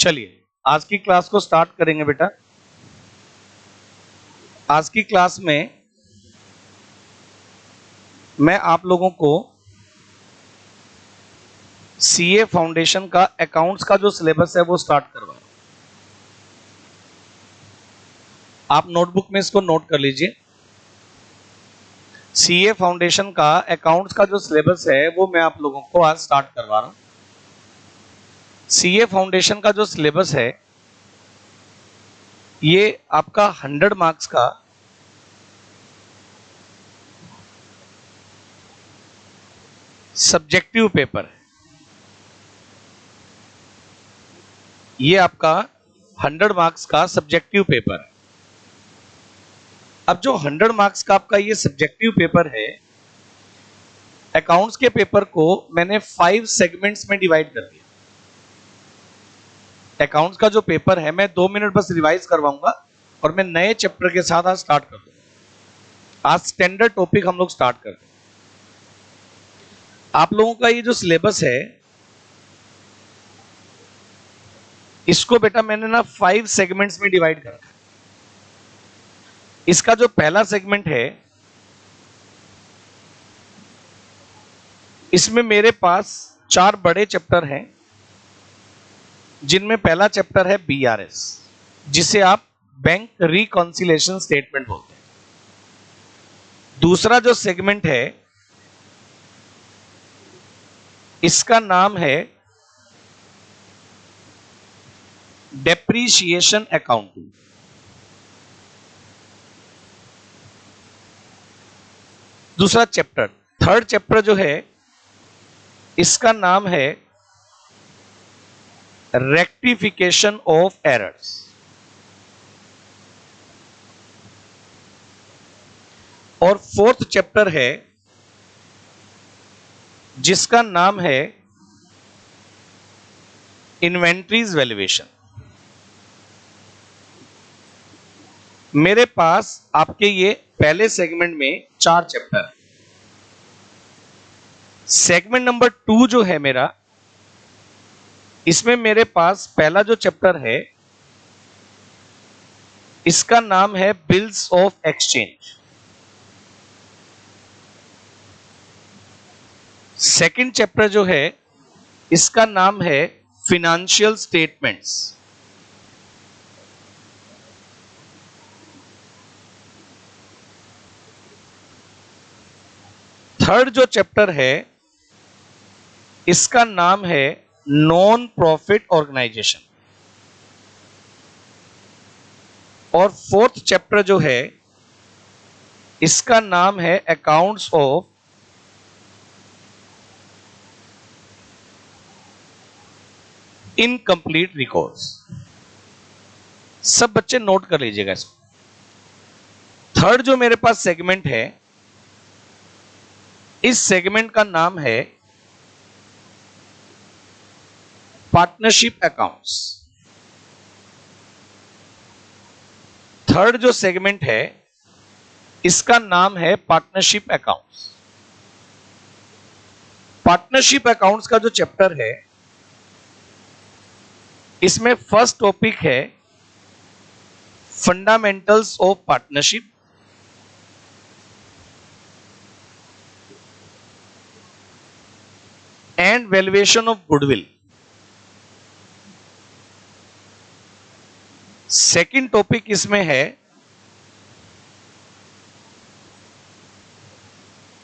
चलिए आज की क्लास को स्टार्ट करेंगे बेटा। आज की क्लास में मैं आप लोगों को सीए फाउंडेशन का अकाउंट्स का जो सिलेबस है वो स्टार्ट करवा रहा हूं। आप नोटबुक में इसको नोट कर लीजिए। सीए फाउंडेशन का अकाउंट्स का जो सिलेबस है वो मैं आप लोगों को आज स्टार्ट करवा रहा हूं। सीए फाउंडेशन का जो सिलेबस है ये आपका 100 मार्क्स का सब्जेक्टिव पेपर है। ये आपका 100 मार्क्स का सब्जेक्टिव पेपर है। अब जो 100 मार्क्स का आपका ये सब्जेक्टिव पेपर है, अकाउंट्स के पेपर को मैंने 5 सेगमेंट्स में डिवाइड कर दिया। अकाउंट्स का जो पेपर है मैं 2 मिनट बस रिवाइज करवाऊंगा और मैं नए चैप्टर के साथ आज स्टार्ट कर दूंगा। आज स्टैंडर्ड टॉपिक हम लोग स्टार्ट करते हैं। आप लोगों का ये जो सिलेबस है इसको बेटा मैंने ना 5 सेगमेंट्स में डिवाइड कर रखा है। इसका जो पहला सेगमेंट है इसमें मेरे पास 4 बड़े चैप्टर हैं, जिनमें पहला चैप्टर है बीआरएस, जिसे आप बैंक रिकॉन्सिलेशन स्टेटमेंट बोलते हैं। दूसरा जो सेगमेंट है इसका नाम है डेप्रीशिएशन अकाउंटिंग। दूसरा चैप्टर, थर्ड चैप्टर जो है इसका नाम है रेक्टिफिकेशन ऑफ एरर्स। और फोर्थ चैप्टर है जिसका नाम है इन्वेंट्रीज वैल्यूएशन। मेरे पास आपके ये पहले सेगमेंट में 4 चैप्टर है। सेगमेंट नंबर 2 जो है मेरा, इसमें मेरे पास पहला जो चैप्टर है इसका नाम है bills of exchange. Second chapter जो है इसका नाम है फिनेंशियल स्टेटमेंट्स। थर्ड जो चैप्टर है इसका नाम है नॉन प्रॉफिट ऑर्गेनाइजेशन। और फोर्थ चैप्टर जो है इसका नाम है अकाउंट्स ऑफ इनकंप्लीट रिकॉर्ड्स। सब बच्चे नोट कर लीजिएगा इसको। थर्ड जो मेरे पास सेगमेंट है इस सेगमेंट का नाम है पार्टनरशिप अकाउंट्स। थर्ड जो सेगमेंट है इसका नाम है पार्टनरशिप अकाउंट्स। पार्टनरशिप अकाउंट्स का जो चैप्टर है इसमें फर्स्ट टॉपिक है fundamentals of partnership. And valuation of goodwill. Second topic इसमें है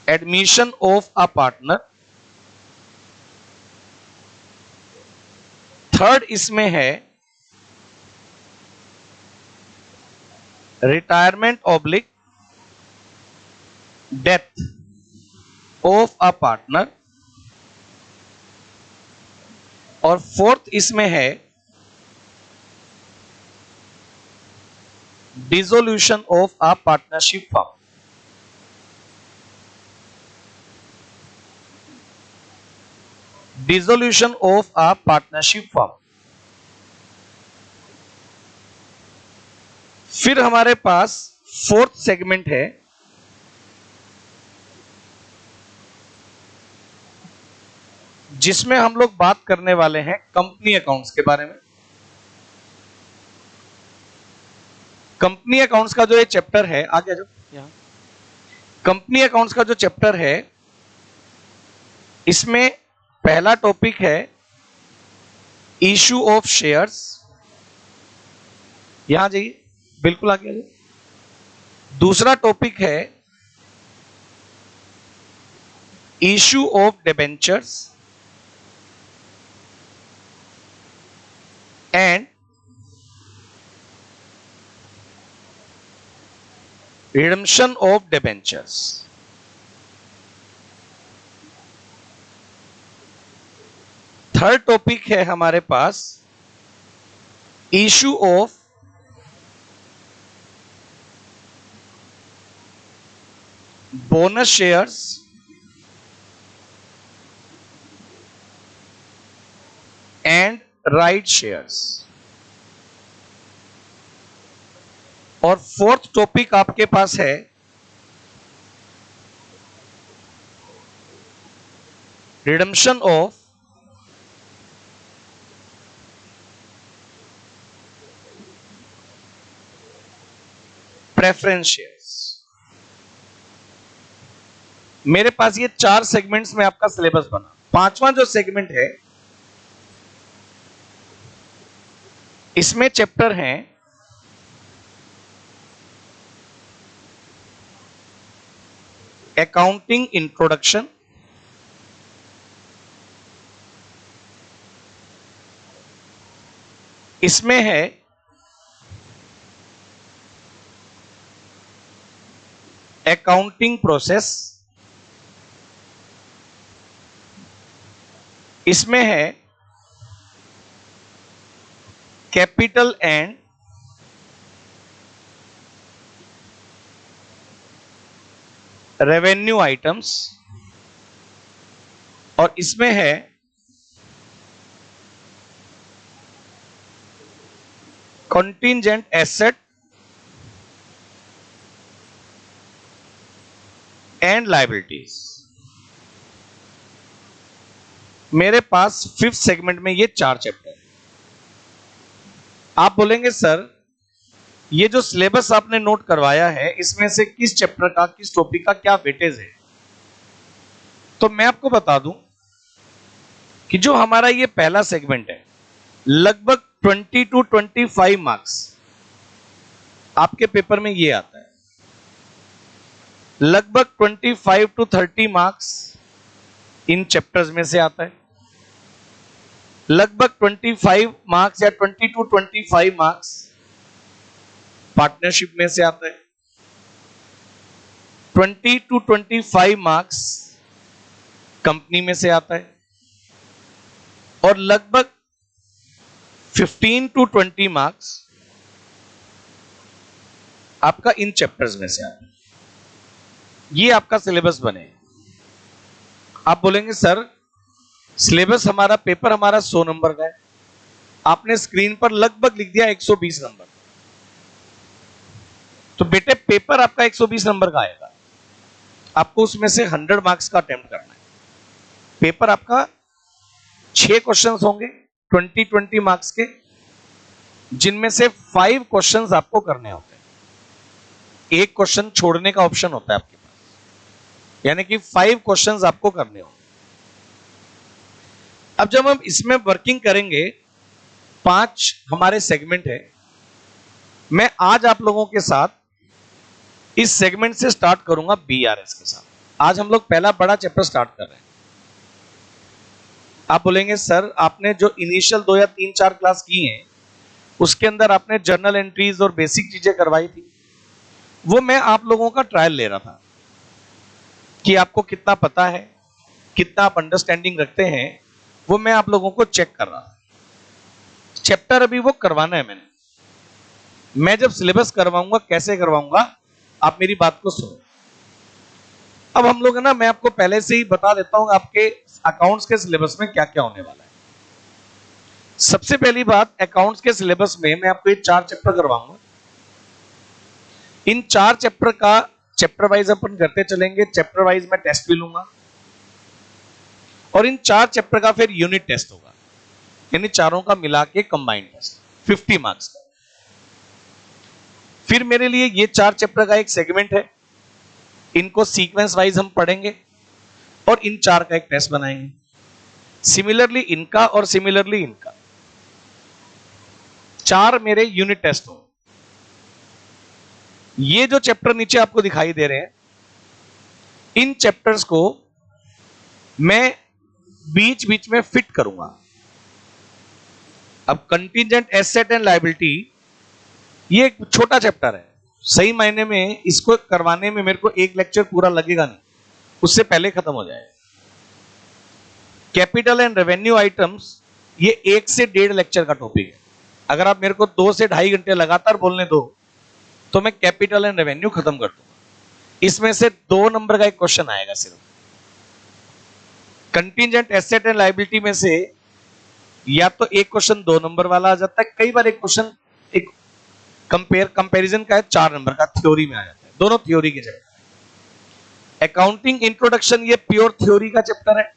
admission of a partner. Third इसमें है retirement oblique death of a partner. और फोर्थ इसमें है dissolution of a partnership firm. Dissolution of a partnership firm. फिर हमारे पास fourth segment है जिसमें हम लोग बात करने वाले हैं कंपनी अकाउंट्स के बारे में। कंपनी अकाउंट्स का जो ये चैप्टर है, आगे जो यहां कंपनी अकाउंट्स का जो चैप्टर है, इसमें पहला टॉपिक है इशू ऑफ शेयर्स। यहां जाइए, बिल्कुल आगे आ जाइए। दूसरा टॉपिक है issue of debentures and redemption of debentures. Third topic है हमारे पास issue of bonus shares and right shares. और फोर्थ टॉपिक आपके पास है रिडम्पशन ऑफ प्रेफरेंस शेयर्स। मेरे पास ये 4 सेगमेंट्स में आपका सिलेबस बना। पांचवां जो सेगमेंट है, इसमें चैप्टर हैं अकाउंटिंग इंट्रोडक्शन, इसमें है अकाउंटिंग प्रोसेस, इसमें है कैपिटल एंड रेवेन्यू आइटम्स, और इसमें है कंटिंजेंट एसेट एंड लायबिलिटीज। मेरे पास 5th सेगमेंट में ये 4 चैप्टर है। आप बोलेंगे सर ये जो सिलेबस आपने नोट करवाया है, इसमें से किस चैप्टर का, किस टॉपिक का क्या वेटेज है? तो मैं आपको बता दूं कि जो हमारा ये पहला सेगमेंट है, लगभग 20 to 25 मार्क्स आपके पेपर में ये आता है। लगभग 25 to 30 मार्क्स इन चैप्टर्स में से आता है। लगभग 25 मार्क्स या 20 to 25 मार्क्स पार्टनरशिप में से आता है। 20 to 25 मार्क्स कंपनी में से आता है, और लगभग 15 to 20 मार्क्स आपका इन चैप्टर्स में से आता है। ये आपका सिलेबस बने। आप बोलेंगे सर सिलेबस हमारा, पेपर हमारा 100 नंबर का है, आपने स्क्रीन पर लगभग लिख दिया 120 नंबर। तो बेटे पेपर आपका 120 नंबर का आएगा, आपको उसमें से 100 मार्क्स का अटेम्प्ट करना है। पेपर आपका 6 क्वेश्चंस होंगे 20 मार्क्स के, जिनमें से 5 क्वेश्चंस आपको करने होते हैं। एक क्वेश्चन छोड़ने का ऑप्शन होता है आपके पास, यानी कि 5 क्वेश्चंस आपको करने होंगे। अब जब हम इसमें वर्किंग करेंगे, 5 हमारे सेगमेंट है। मैं आज आप लोगों के साथ इस सेगमेंट से स्टार्ट करूंगा बीआरएस के साथ। आज हम लोग पहला बड़ा चैप्टर स्टार्ट कर रहे हैं। आप बोलेंगे सर आपने जो इनिशियल 2 या 3-4 क्लास की हैं, उसके अंदर आपने जर्नल एंट्रीज और बेसिक चीजें करवाई थी, वो मैं आप लोगों का ट्रायल ले रहा था कि आपको कितना पता है, कितना आप अंडरस्टैंडिंग रखते हैं, वो मैं आप लोगों को चेक कर रहा था। चैप्टर अभी वो करवाना है मैंने। मैं जब सिलेबस करवाऊंगा, कैसे करवाऊंगा, आप मेरी बात को सुनो। अब हम लोग है ना, मैं आपको पहले से ही बता देता हूं आपके अकाउंट्स के सिलेबस में क्या क्या होने वाला है। सबसे पहली बात, अकाउंट्स के सिलेबस में मैं आपको ये 4 चैप्टर करवाऊंगा। इन 4 चैप्टर का चैप्टर वाइज अपन करते चलेंगे। चैप्टर वाइज मैं टेस्ट भी लूंगा, और इन 4 चैप्टर का फिर यूनिट टेस्ट होगा, यानी चारों का मिला के कंबाइंड टेस्ट 50 मार्क्स का। फिर मेरे लिए ये 4 चैप्टर का एक सेगमेंट है, इनको सीक्वेंस वाइज हम पढ़ेंगे और इन 4 का एक टेस्ट बनाएंगे। सिमिलरली इनका और सिमिलरली इनका 4 मेरे यूनिट टेस्ट होंगे। ये जो चैप्टर नीचे आपको दिखाई दे रहे हैं, इन चैप्टर्स को मैं बीच बीच में फिट करूंगा। अब कंटीजेंट एसेट एंड लायबिलिटी ये एक छोटा चैप्टर है, सही मायने में इसको करवाने में मेरे को एक लेक्चर पूरा लगेगा नहीं, उससे पहले खत्म हो जाएगा। कैपिटल एंड रेवेन्यू आइटम्स ये 1 से 1.5 लेक्चर का टॉपिक है। अगर आप मेरे को 2 से 2.5 घंटे लगातार बोलने दो तो मैं कैपिटल एंड रेवेन्यू खत्म कर दूंगा। इसमें से 2 नंबर का एक क्वेश्चन आएगा सिर्फ। कंटीजेंट एसेट एंड लायबिलिटी में से या तो एक क्वेश्चन 2 नंबर वाला आ जाता है, कई बार एक क्वेश्चन एक कंपैरिजन का है 4 नंबर का, थ्योरी में आ जाता है। दोनों थ्योरी के चैप्टर। अकाउंटिंग इंट्रोडक्शन ये प्योर थ्योरी का चैप्टर है,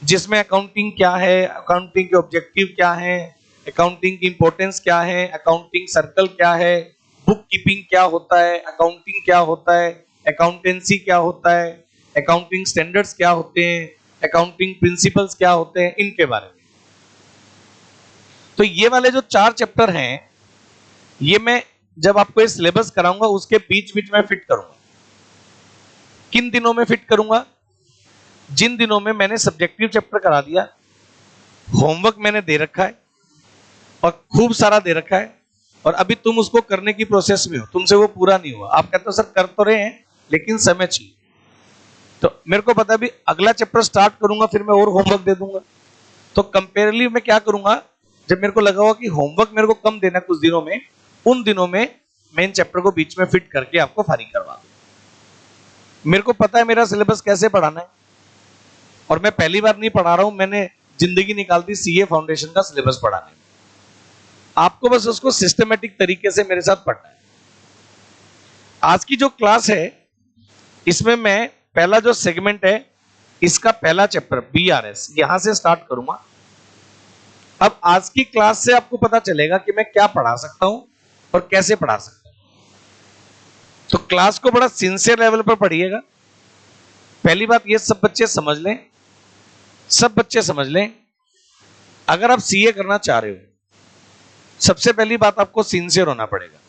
जिसमें अकाउंटिंग क्या है, अकाउंटिंग के ऑब्जेक्टिव क्या है, अकाउंटिंग की इंपॉर्टेंस क्या है, अकाउंटिंग सर्कल क्या है, बुक कीपिंग क्या होता है, अकाउंटिंग क्या होता है, अकाउंटेंसी क्या होता है, अकाउंटिंग स्टैंडर्ड्स क्या होते हैं, अकाउंटिंग प्रिंसिपल्स क्या होते हैं, इनके बारे में। तो ये वाले जो 4 चैप्टर हैं, ये मैं जब आपको ये सिलेबस कराऊंगा उसके बीच बीच में फिट करूंगा। किन दिनों में फिट करूंगा? जिन दिनों में मैंने सब्जेक्टिव चैप्टर करा दिया, होमवर्क मैंने दे रखा है और खूब सारा दे रखा है, और अभी तुम उसको करने की प्रोसेस में हो, तुमसे वो पूरा नहीं हुआ, आप कहते हो सर कर तो रहे हैं लेकिन समय चाहिए। तो मेरे को पता है भी अगला चैप्टर स्टार्ट करूंगा फिर मैं और होमवर्क दे दूंगा। तो कंपेरेटिवली मैं क्या करूंगा, जब मेरे को लगा हुआ कि होमवर्क मेरे को कम देना कुछ दिनों में, उन दिनों में मेन चैप्टर को बीच में फिट करके आपको फारिग करवा दूं। मेरे को पता है मेरा सिलेबस कैसे पढ़ाना है, और मैं पहली बार नहीं पढ़ा रहा हूं, मैंने जिंदगी निकाल दी सीए फाउंडेशन का सिलेबस पढ़ाने में। आपको बस उसको सिस्टमेटिक तरीके से मेरे साथ पढ़ना है। आज की जो क्लास है इसमें मैं पहला जो सेगमेंट है इसका पहला चैप्टर बीआरएस यहां से स्टार्ट करूंगा। अब आज की क्लास से आपको पता चलेगा कि मैं क्या पढ़ा सकता हूं और कैसे पढ़ा सकता हूं। तो क्लास को बड़ा सिंसियर लेवल पर पढ़िएगा। पहली बात ये सब बच्चे समझ लें, सब बच्चे समझ लें, अगर आप सीए करना चाह रहे हो, सबसे पहली बात आपको सिंसियर होना पड़ेगा।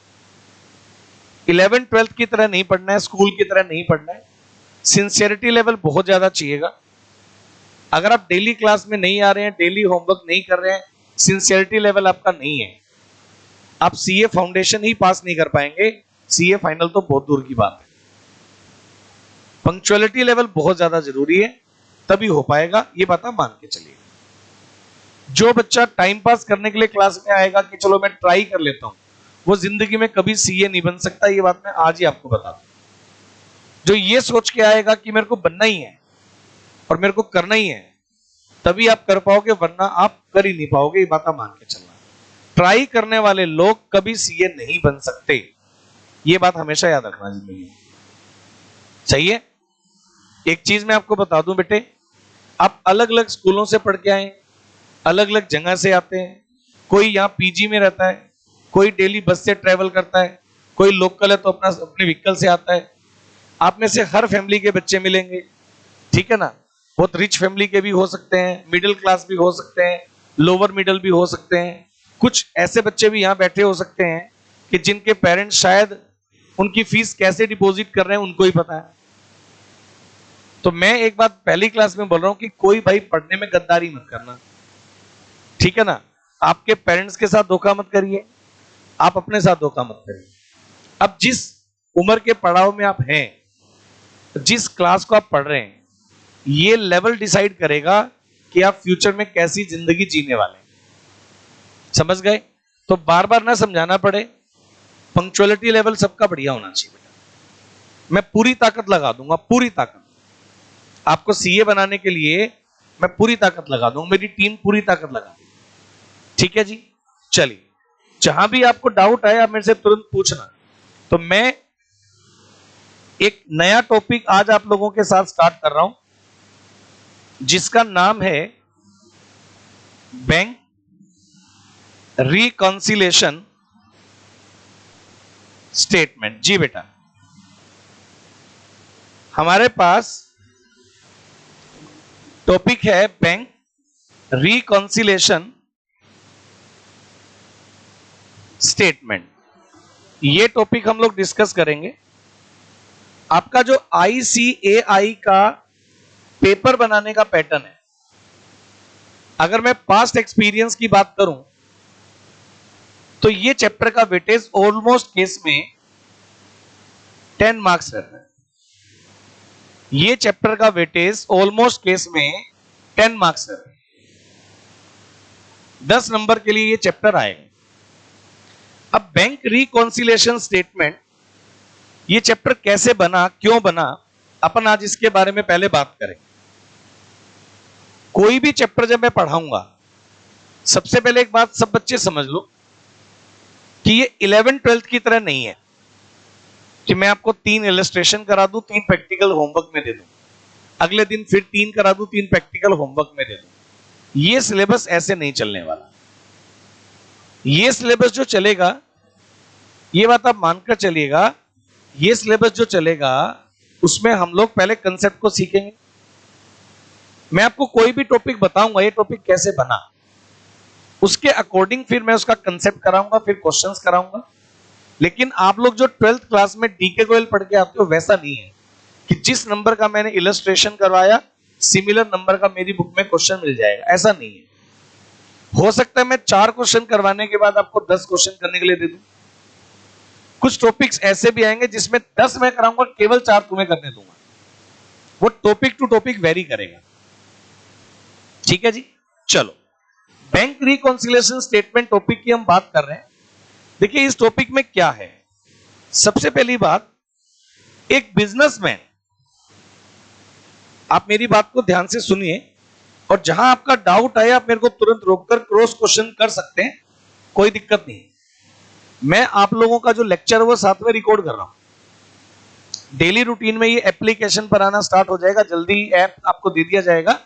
11th 12th की तरह नहीं पढ़ना है, स्कूल की तरह नहीं पढ़ना है, सिंसियरिटी लेवल बहुत ज्यादा चाहिएगा। अगर आप डेली क्लास में नहीं आ रहे हैं, डेली होमवर्क नहीं कर रहे हैं, सिंसियरिटी लेवल आपका नहीं है, आप सीए फाउंडेशन ही पास नहीं कर पाएंगे, सीए फाइनल तो बहुत दूर की बात है। पंक्चुअलिटी लेवल बहुत ज्यादा जरूरी है, तभी हो पाएगा, ये बात आप मान के चलिए। जो बच्चा टाइम पास करने के लिए क्लास में आएगा कि चलो मैं ट्राई कर लेता हूं, वो जिंदगी में कभी सीए नहीं बन सकता, ये बात मैं आज ही आपको बता दूं। जो ये सोच के आएगा कि मेरे को बनना ही है और मेरे को करना ही है, तभी आप कर पाओगे, वरना आप कर ही नहीं पाओगे, ये बात आप मान के चलना। ट्राई करने वाले लोग कभी सीए नहीं बन सकते, ये बात हमेशा याद रखना जिंदगी में। सही है? एक चीज मैं आपको बता दूं बेटे, आप अलग अलग स्कूलों से पढ़ के आए, अलग अलग जगह से आते हैं, कोई यहाँ पीजी में रहता है, कोई डेली बस से ट्रेवल करता है, कोई लोकल है तो अपने व्हीकल से आता है। आप में से हर फैमिली के बच्चे मिलेंगे, ठीक है ना? बहुत रिच फैमिली के भी हो सकते हैं, मिडिल क्लास भी हो सकते हैं, लोअर मिडिल भी हो सकते हैं, कुछ ऐसे बच्चे भी यहाँ बैठे हो सकते हैं कि जिनके पेरेंट्स शायद उनकी फीस कैसे डिपॉजिट कर रहे हैं उनको ही पता है। तो मैं एक बात पहली क्लास में बोल रहा हूं कि कोई भाई पढ़ने में गद्दारी मत करना, ठीक है ना? आपके पेरेंट्स के साथ धोखा मत करिए, आप अपने साथ धोखा मत करिए। अब जिस उम्र के पड़ाव में आप हैं, जिस क्लास को आप पढ़ रहे हैं, ये लेवल डिसाइड करेगा कि आप फ्यूचर में कैसी जिंदगी जीने वाले हैं। समझ गए? तो बार बार ना समझाना पड़े, पंक्चुअलिटी लेवल सबका बढ़िया होना चाहिए बेटा। मैं पूरी ताकत लगा दूंगा, पूरी ताकत आपको सीए बनाने के लिए मैं पूरी ताकत लगा दूंगा, मेरी टीम पूरी ताकत लगा देगी। ठीक है जी? चलिए, जहां भी आपको डाउट आए आप मेरे से तुरंत पूछना। तो मैं एक नया टॉपिक आज आप लोगों के साथ स्टार्ट कर रहा हूं, जिसका नाम है बैंक रिकॉन्सिलेशन स्टेटमेंट। जी बेटा, हमारे पास टॉपिक है बैंक रिकॉन्सिलेशन स्टेटमेंट। ये टॉपिक हम लोग डिस्कस करेंगे। आपका जो ICAI का पेपर बनाने का पैटर्न है, अगर मैं पास्ट एक्सपीरियंस की बात करूं तो ये चैप्टर का वेटेज ऑलमोस्ट केस में 10 मार्क्स रहता है। ये चैप्टर का वेटेज ऑलमोस्ट केस में 10 मार्क्स रहता है। 10 नंबर के लिए ये चैप्टर आएगा। अब बैंक रिकॉन्सिलेशन स्टेटमेंट, ये चैप्टर कैसे बना, क्यों बना, अपन आज इसके बारे में पहले बात करेंगे। कोई भी चैप्टर जब मैं पढ़ाऊंगा, सबसे पहले एक बात सब बच्चे समझ लो कि ये 11th-12th की तरह नहीं है कि मैं आपको 3 इलस्ट्रेशन करा दूं, 3 प्रैक्टिकल होमवर्क में दे दूं, अगले दिन फिर 3 करा दूं, 3 प्रैक्टिकल होमवर्क में दे दूं। ये सिलेबस ऐसे नहीं चलने वाला। ये सिलेबस जो चलेगा, ये बात आप मानकर चलिएगा, ये सिलेबस जो चलेगा उसमें हम लोग पहले कंसेप्ट को सीखेंगे। मैं आपको कोई भी टॉपिक बताऊंगा, ये टॉपिक कैसे बना, उसके अकॉर्डिंग फिर मैं उसका कंसेप्ट कराऊंगा, फिर क्वेश्चंस कराऊंगा। लेकिन आप लोग जो 12th क्लास में डीके गोयल पढ़ के आते हो, वैसा नहीं है कि जिस नंबर का मैंने इलस्ट्रेशन करवाया सिमिलर नंबर का मेरी बुक में क्वेश्चन मिल जाएगा, ऐसा नहीं है। हो सकता है मैं 4 क्वेश्चन करवाने के बाद आपको 10 क्वेश्चन करने के लिए दे दूं। कुछ टॉपिक्स ऐसे भी आएंगे जिसमें 10 मैं कराऊंगा, केवल 4 तुम्हें करने दूंगा। वो टॉपिक टू टॉपिक वेरी करेगा। ठीक है जी, चलो बैंक रिकॉन्सिलेशन स्टेटमेंट टॉपिक की हम बात कर रहे हैं। देखिए इस टॉपिक में क्या है। सबसे पहली बात, एक बिजनेसमैन, आप मेरी बात को ध्यान से सुनिए और जहां आपका डाउट आए आप मेरे को तुरंत रोककर क्रॉस क्वेश्चन कर सकते हैं, कोई दिक्कत नहीं। मैं आप लोगों का जो लेक्चर है वो साथ में रिकॉर्ड कर रहा हूं। डेली रूटीन में ये एप्लीकेशन पर आना स्टार्ट हो जाएगा, जल्दी ऐप आपको दे दिया जाएगा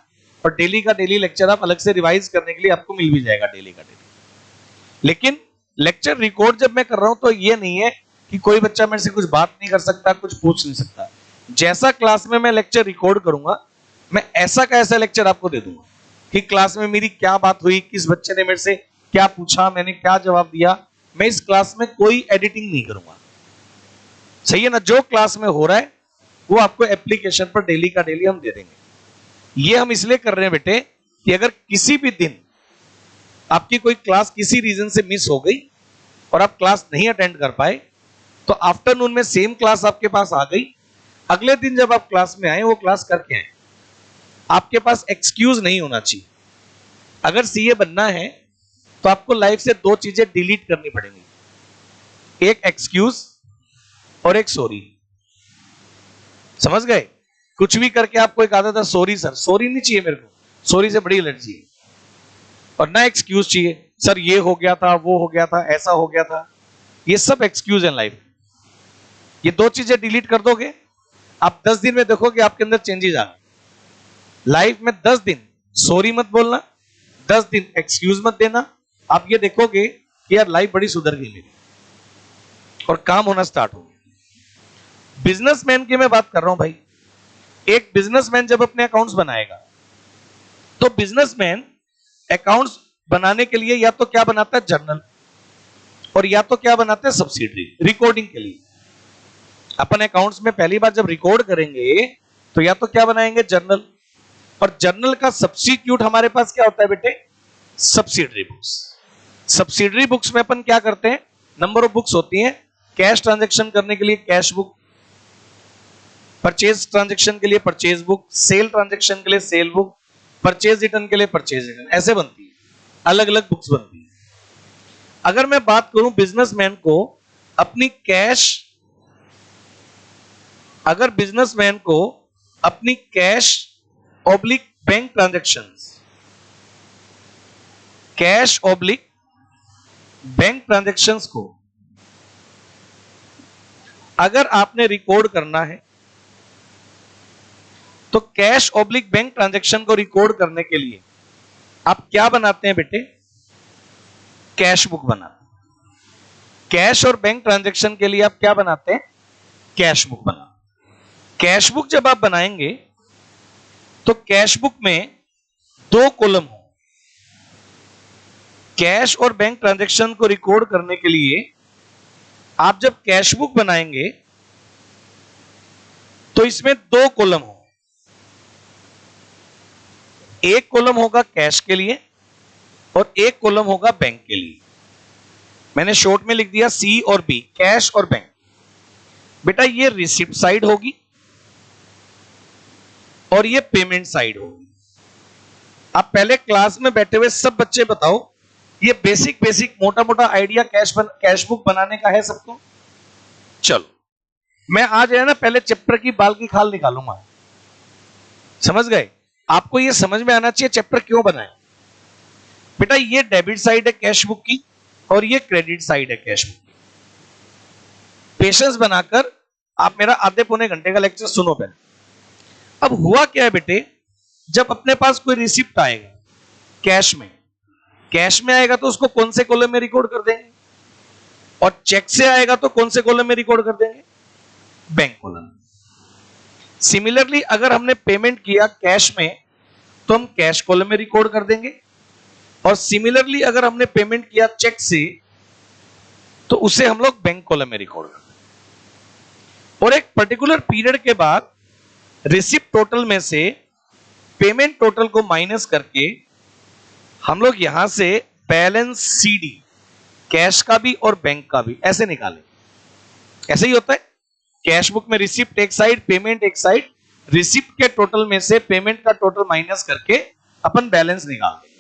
और डेली का डेली लेक्चर आप अलग से रिवाइज करने के लिए आपको मिल भी जाएगा डेली का डेली। लेकिन लेक्चर रिकॉर्ड जब मैं कर रहा हूं तो ये नहीं है कि कोई बच्चा मेरे से कुछ बात नहीं कर सकता, कुछ पूछ नहीं सकता। जैसा क्लास में मैं लेक्चर रिकॉर्ड करूंगा, मैं ऐसा का ऐसा लेक्चर आपको दे दूंगा कि क्लास में मेरी क्या बात हुई, किस बच्चे ने मेरे से क्या पूछा, मैंने क्या जवाब दिया। मैं इस क्लास में कोई एडिटिंग नहीं करूंगा। सही है ना? जो क्लास में हो रहा है वो आपको एप्लीकेशन पर डेली का डेली हम दे देंगे। ये हम इसलिए कर रहे हैं बेटे कि अगर किसी भी दिन आपकी कोई क्लास किसी रीजन से मिस हो गई और आप क्लास नहीं अटेंड कर पाए, तो आफ्टरनून में सेम क्लास आपके पास आ गई, अगले दिन जब आप क्लास में आए वो क्लास करके आए। आपके पास एक्सक्यूज नहीं होना चाहिए। अगर सीए बनना है तो आपको लाइफ से 2 चीजें डिलीट करनी पड़ेंगी, एक एक्सक्यूज और एक सॉरी। समझ गए? कुछ भी करके आपको एक आदत है, सॉरी सर, सॉरी नहीं चाहिए मेरे को, सॉरी से बड़ी एलर्जी है। और ना एक्सक्यूज चाहिए, सर ये हो गया था, वो हो गया था, ऐसा हो गया था। ये सब एक्सक्यूज है लाइफ। ये 2 चीजें डिलीट कर दोगे, आप 10 दिन में देखोगे आपके अंदर चेंजेस आ गए। लाइफ में 10 दिन सॉरी मत बोलना, 10 दिन एक्सक्यूज मत देना, आप ये देखोगे कि यार लाइफ बड़ी सुधर गई मेरी और काम होना स्टार्ट हो गया। बिजनेसमैन की मैं बात कर रहा हूं भाई। एक बिजनेसमैन जब अपने अकाउंट्स बनाएगा तो बिजनेसमैन अकाउंट्स बनाने के लिए या तो क्या बनाता है, जर्नल, और या तो क्या बनाते हैं, सब्सिडरी, रिकॉर्डिंग के लिए। अपन अकाउंट्स में पहली बार जब रिकॉर्ड करेंगे तो या तो क्या बनाएंगे, जर्नल, और जर्नल का सब्स्टिट्यूट हमारे पास क्या होता है बेटे, सब्सिडरी बुक्स। सब्सिडरी बुक्स में अपन क्या करते हैं, नंबर ऑफ बुक्स होती हैं। कैश ट्रांजैक्शन करने के लिए कैश बुक, परचेज ट्रांजैक्शन के लिए परचेज बुक, सेल ट्रांजैक्शन के लिए सेल बुक, परचेज रिटर्न के लिए परचेज रिटर्न, ऐसे बनती है, अलग अलग बुक्स बनती है। अगर मैं बात करूं बिजनेसमैन को अपनी कैश, अगर बिजनेसमैन को अपनी cash oblique bank transactions, cash oblique bank transactions को अगर आपने रिकॉर्ड करना है तो कैश ऑब्लिक बैंक ट्रांजैक्शन को रिकॉर्ड करने के लिए आप क्या बनाते हैं बेटे, कैश बुक बनाते हैं। कैश और बैंक ट्रांजैक्शन के लिए आप क्या बनाते हैं? कैश बुक बना। कैश बुक जब आप बनाएंगे तो कैश बुक में 2 कॉलम हो। कैश और बैंक ट्रांजैक्शन को रिकॉर्ड करने के लिए आप जब कैश बुक बनाएंगे तो इसमें 2 कॉलम हो। एक कॉलम होगा कैश के लिए और एक कॉलम होगा बैंक के लिए। मैंने शॉर्ट में लिख दिया सी और बी, कैश और बैंक। बेटा ये रिसिप्ट साइड होगी और ये पेमेंट साइड होगी। आप पहले क्लास में बैठे हुए सब बच्चे बताओ, ये बेसिक मोटा मोटा आइडिया कैश बुक बनाने का है सबको? चलो मैं आज है ना पहले चैप्टर की बाल की खाल निकालूंगा। समझ गए? आपको ये समझ में आना चाहिए चैप्टर क्यों बनाए। बेटा ये डेबिट साइड है कैश बुक की और ये क्रेडिट साइड है कैश बुक की। पेशेंस बनाकर आप मेरा आधे पौने घंटे का लेक्चर सुनो पहले। अब हुआ क्या है बेटे, जब अपने पास कोई रिसिप्ट आएगा कैश में आएगा तो उसको कौन से कॉलम में रिकॉर्ड कर देंगे, और चेक से आएगा तो कौन से कॉलम में रिकॉर्ड कर देंगे? Bank column. सिमिलरली अगर हमने पेमेंट किया कैश में तो हम कैश कॉलम में रिकॉर्ड कर देंगे, और सिमिलरली अगर हमने पेमेंट किया चेक से तो उसे हम लोग बैंक कॉलम में रिकॉर्ड कर देंगे। और एक पर्टिकुलर पीरियड के बाद रिसिप्ट टोटल में से पेमेंट टोटल को माइनस करके हम लोग यहां से बैलेंस सीडी, कैश का भी और बैंक का भी, ऐसे निकालें। ऐसे ही होता है कैश बुक में रिसिप्ट एक साइड, पेमेंट एक साइड। रिसिप्ट के टोटल में से पेमेंट का टोटल माइनस करके अपन बैलेंस निकाल देंगे।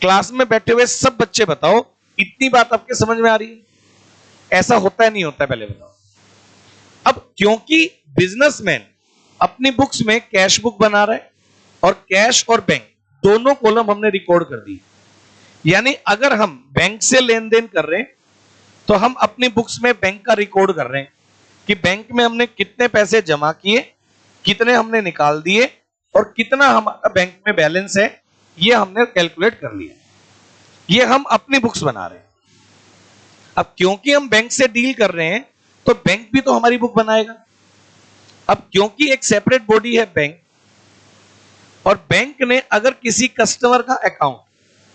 क्लास में बैठे हुए सब बच्चे बताओ, इतनी बात आपके समझ में आ रही है? ऐसा होता है नहीं होता है पहले बताओ। अब क्योंकि बिजनेसमैन अपनी बुक्स में कैश बुक बना रहा है और कैश और बैंक दोनों कॉलम हमने रिकॉर्ड कर दी, यानी अगर हम बैंक से लेन देन कर रहे हैं तो हम अपनी बुक्स में बैंक का रिकॉर्ड कर रहे हैं कि बैंक में हमने कितने पैसे जमा किए, कितने हमने निकाल दिए और कितना हमारा बैंक में बैलेंस है, ये हमने कैलकुलेट कर लिया। ये हम अपनी बुक्स बना रहे हैं। अब क्योंकि हम बैंक से डील कर रहे हैं तो बैंक भी तो हमारी बुक बनाएगा। अब क्योंकि एक सेपरेट बॉडी है बैंक, और बैंक ने अगर किसी कस्टमर का अकाउंट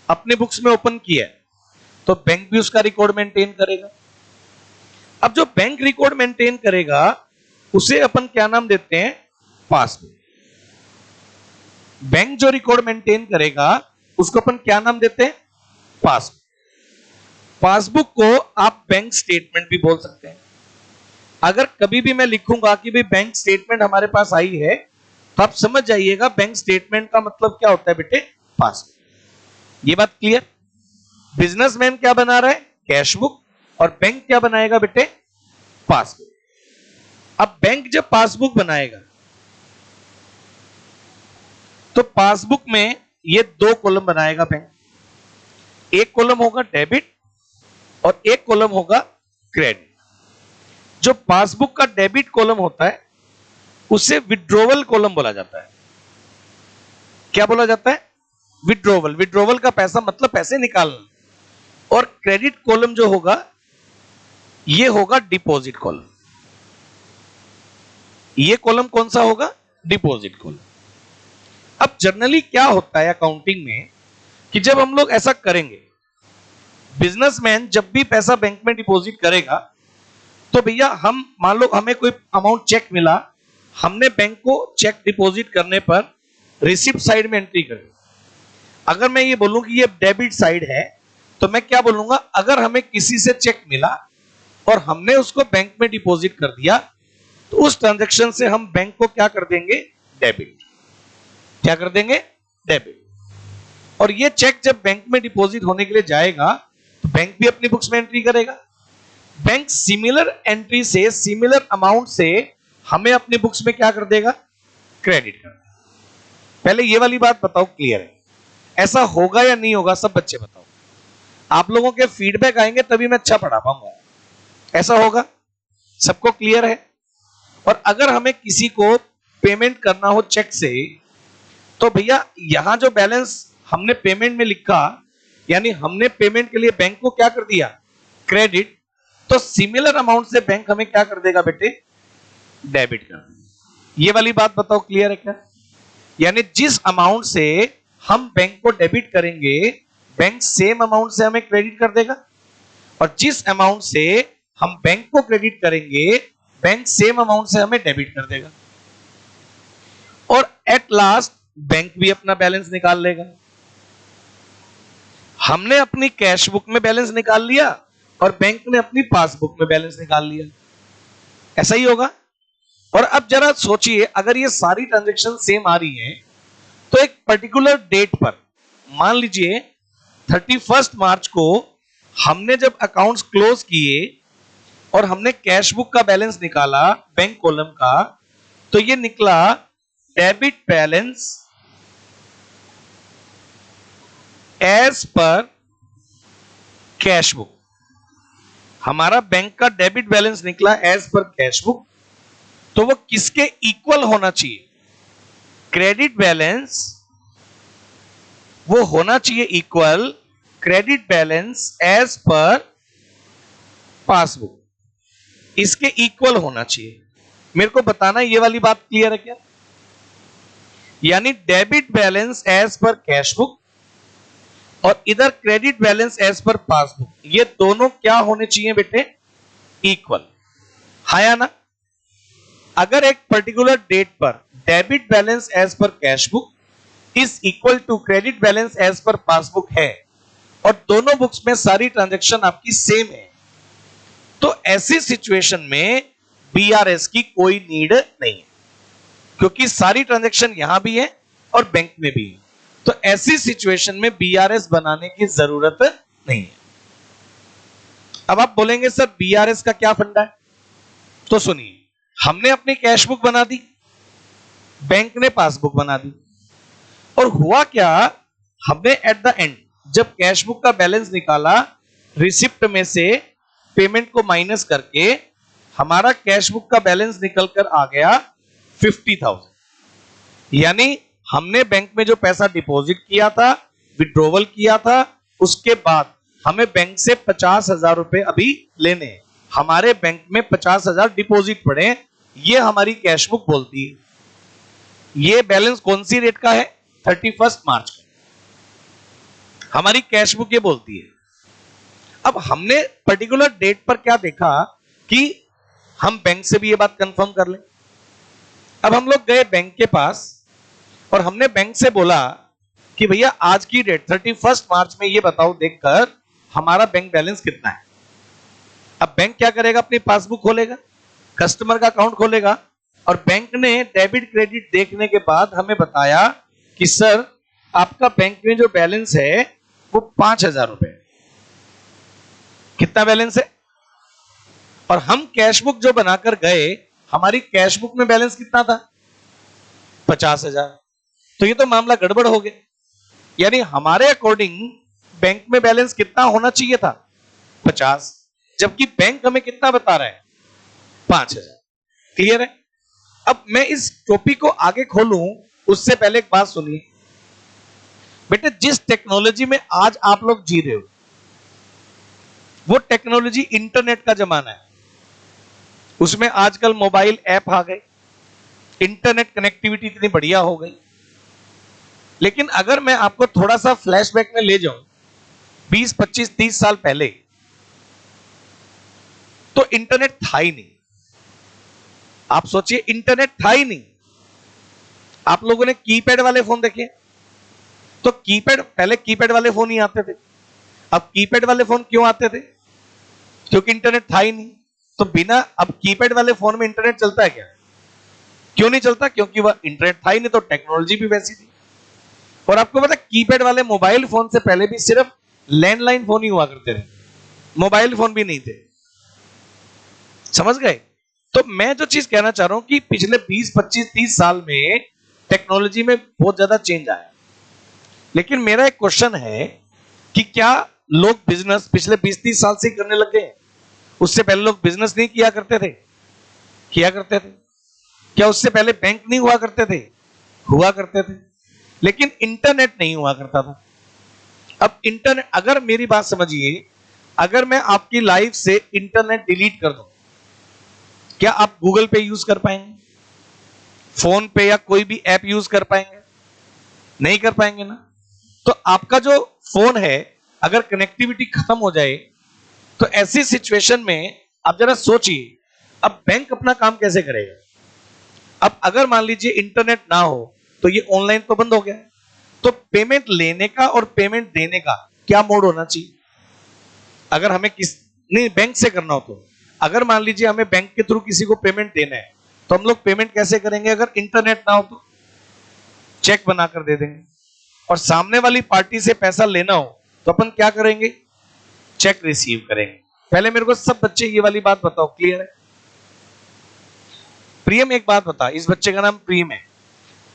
अपने बुक्स में ओपन किया है तो बैंक भी उसका रिकॉर्ड मेंटेन करेगा। अब जो बैंक रिकॉर्ड मेंटेन करेगा उसे अपन क्या नाम देते हैं? पासबुक। बैंक जो रिकॉर्ड मेंटेन करेगा उसको अपन क्या नाम देते हैं? पासबुक। पासबुक को आप बैंक स्टेटमेंट भी बोल सकते हैं। अगर कभी भी मैं लिखूंगा कि भाई बैंक स्टेटमेंट हमारे पास आई है तो आप समझ जाइएगा बैंक स्टेटमेंट का मतलब क्या होता है बेटे? पासबुक। ये बात क्लियर? बिजनेसमैन क्या बना रहा है? Cash book. और बैंक क्या बनाएगा बेटे? पासबुक। अब बैंक जब पासबुक बनाएगा तो पासबुक में ये 2 कॉलम बनाएगा बैंक। एक कॉलम होगा डेबिट और एक कॉलम होगा क्रेडिट। जो पासबुक का डेबिट कॉलम होता है उसे विड्रॉवल कॉलम बोला जाता है। क्या बोला जाता है? विड्रॉवल। विड्रॉवल का पैसा मतलब पैसे निकालना। और क्रेडिट कॉलम जो होगा ये होगा डिपॉजिट कॉलम। ये कॉलम कौन सा होगा? Deposit column. अब जनरली क्या होता है अकाउंटिंग में कि जब हम लोग ऐसा करेंगे, बिजनेसमैन जब भी पैसा बैंक में डिपॉजिट करेगा तो भैया हम मान लो हमें कोई अमाउंट चेक मिला, हमने बैंक को चेक डिपॉजिट करने पर रिसिप्ट साइड में एंट्री कर दी। अगर मैं ये बोलूं कि ये डेबिट साइड है तो मैं क्या बोलूंगा? अगर हमें किसी से चेक मिला और हमने उसको बैंक में डिपॉजिट कर दिया तो उस ट्रांजैक्शन से हम बैंक को क्या कर देंगे? डेबिट। क्या कर देंगे? डेबिट। और ये चेक जब बैंक में डिपॉजिट होने के लिए जाएगा तो बैंक भी अपनी बुक्स में एंट्री करेगा। बैंक सिमिलर एंट्री से, सिमिलर अमाउंट से हमें अपनी बुक्स में क्या कर देगा? क्रेडिट कर देगा। पहले ये वाली बात बताओ, क्लियर है? ऐसा होगा या नहीं होगा? सब बच्चे बताओ। आप लोगों के फीडबैक आएंगे तभी मैं अच्छा पढ़ा पाऊंगा। ऐसा होगा? सबको क्लियर है? और अगर हमें किसी को पेमेंट करना हो चेक से तो भैया यहां जो बैलेंस हमने पेमेंट में लिखा, यानी हमने पेमेंट के लिए बैंक को क्या कर दिया? क्रेडिट। तो सिमिलर अमाउंट से बैंक हमें क्या कर देगा बेटे, डेबिट कर देगा। ये वाली बात बताओ क्लियर है क्या? यानी जिस अमाउंट से हम बैंक को डेबिट करेंगे, बैंक सेम अमाउंट से हमें क्रेडिट कर देगा, और जिस अमाउंट से हम बैंक को क्रेडिट करेंगे, बैंक सेम अमाउंट से हमें डेबिट कर देगा। और एट लास्ट बैंक भी अपना बैलेंस निकाल लेगा। हमने अपनी कैश बुक में बैलेंस निकाल लिया और बैंक ने अपनी पासबुक में बैलेंस निकाल लिया। ऐसा ही होगा। और अब जरा सोचिए, अगर ये सारी ट्रांजैक्शन सेम आ रही हैं, तो एक पर्टिकुलर डेट पर, मान लीजिए 31 मार्च को हमने जब अकाउंट्स क्लोज किए और हमने कैश बुक का बैलेंस निकाला बैंक कॉलम का, तो ये निकला debit balance as per cash book. हमारा बैंक का डेबिट बैलेंस निकला एज पर कैश बुक, तो वो किसके इक्वल होना चाहिए? क्रेडिट बैलेंस वो होना चाहिए equal credit balance as per passbook, इसके इक्वल होना चाहिए। मेरे को बताना ये वाली बात क्लियर है क्या? यानी debit balance as per cash book और इधर credit balance as per passbook, ये दोनों क्या होने चाहिए बेटे? इक्वल। हाँ या ना? अगर एक पर्टिकुलर डेट पर debit balance as per cash book is equal to credit balance as per passbook है और दोनों बुक्स में सारी ट्रांजैक्शन आपकी सेम है, तो ऐसी सिचुएशन में बीआरएस की कोई नीड नहीं है, क्योंकि सारी ट्रांजैक्शन यहां भी है और बैंक में भी है। तो ऐसी सिचुएशन में बीआरएस बनाने की जरूरत नहीं है। अब आप बोलेंगे सर बीआरएस का क्या फंडा है? तो सुनिए, हमने अपनी कैश बुक बना दी, बैंक ने पासबुक बना दी, और हुआ क्या, हमने एट द एंड जब कैश बुक का बैलेंस निकाला, रिसिप्ट में से पेमेंट को माइनस करके हमारा कैश बुक का बैलेंस निकलकर आ गया 50,000। यानी हमने बैंक में जो पैसा डिपॉजिट किया था, विड्रॉवल किया था, उसके बाद हमें बैंक से 50,000 रुपए अभी लेने हैं। हमारे बैंक में 50,000 डिपॉजिट पड़े, ये हमारी कैश बुक बोलती है। ये बैलेंस कौन सी डेट का है? 31 मार्च का। हमारी कैश बुक ये बोलती है। अब हमने पर्टिकुलर डेट पर क्या देखा कि हम बैंक से भी ये बात कंफर्म कर लें। अब हम लोग गए बैंक के पास और हमने बैंक से बोला कि भैया आज की डेट 31 मार्च में ये बताओ देखकर हमारा बैंक बैलेंस कितना है। अब बैंक क्या करेगा? अपनी पासबुक खोलेगा, कस्टमर का अकाउंट खोलेगा, और बैंक ने डेबिट क्रेडिट देखने के बाद हमें बताया कि सर आपका बैंक में जो बैलेंस है वो 5,000 रुपए। कितना बैलेंस है? और हम कैश बुक जो बनाकर गए, हमारी कैश बुक में बैलेंस कितना था? 50,000। तो ये तो मामला गड़बड़ हो गया। यानी हमारे अकॉर्डिंग बैंक में बैलेंस कितना होना चाहिए था? 50, जबकि बैंक हमें कितना बता रहा है? 5,000। क्लियर है? अब मैं इस टॉपिक को आगे खोलूं उससे पहले एक बात सुनिए बेटे। जिस टेक्नोलॉजी में आज आप लोग जी रहे हो, वो टेक्नोलॉजी इंटरनेट का जमाना है। उसमें आजकल मोबाइल ऐप आ गए, इंटरनेट कनेक्टिविटी इतनी बढ़िया हो गई। लेकिन अगर मैं आपको थोड़ा सा फ्लैशबैक में ले जाऊं 20, 25, 30 साल पहले, तो इंटरनेट था ही नहीं। आप सोचिए, इंटरनेट था ही नहीं। आप लोगों ने कीपैड वाले फोन देखे? तो पहले कीपैड वाले फोन ही आते थे। अब कीपैड वाले फोन क्यों आते थे? क्योंकि इंटरनेट था ही नहीं। तो बिना, अब कीपैड वाले फोन में इंटरनेट चलता है क्या? क्यों नहीं चलता? क्योंकि वह इंटरनेट था ही नहीं, तो टेक्नोलॉजी भी वैसी थी। और आपको पता, कीपैड वाले मोबाइल फोन से पहले भी सिर्फ लैंडलाइन फोन ही हुआ करते थे, मोबाइल फोन भी नहीं थे। समझ गए? तो मैं जो चीज कहना चाह रहा हूं कि पिछले 20, 25, 30 साल में टेक्नोलॉजी में बहुत ज्यादा चेंज आया। लेकिन मेरा एक क्वेश्चन है कि क्या लोग बिजनेस पिछले 20-30 साल से करने लग गए? उससे पहले लोग बिजनेस नहीं किया करते थे? किया करते थे। क्या उससे पहले बैंक नहीं हुआ करते थे? हुआ करते थे। लेकिन इंटरनेट नहीं हुआ करता था। अब इंटरनेट, अगर मेरी बात समझिए, अगर मैं आपकी लाइफ से इंटरनेट डिलीट कर दूं, क्या आप गूगल पे यूज कर पाएंगे, फोन पे या कोई भी ऐप यूज कर पाएंगे? नहीं कर पाएंगे ना। तो आपका जो फोन है, अगर कनेक्टिविटी खत्म हो जाए, तो ऐसी सिचुएशन में आप जरा सोचिए, अब बैंक अपना काम कैसे करेगा? अब अगर मान लीजिए इंटरनेट ना हो, तो ये ऑनलाइन तो बंद हो गया, तो पेमेंट लेने का और पेमेंट देने का क्या मोड होना चाहिए? अगर हमें नहीं बैंक से करना हो, तो अगर मान लीजिए हमें बैंक के थ्रू किसी को पेमेंट देना है, तो हम लोग पेमेंट कैसे करेंगे? अगर इंटरनेट ना हो तो चेक बनाकर दे देंगे। और सामने वाली पार्टी से पैसा लेना हो तो अपन क्या करेंगे? चेक रिसीव करेंगे। पहले मेरे को सब बच्चे ये वाली बात बताओ, क्लियर है? प्रियम एक बात बता, इस बच्चे का नाम प्रियम है।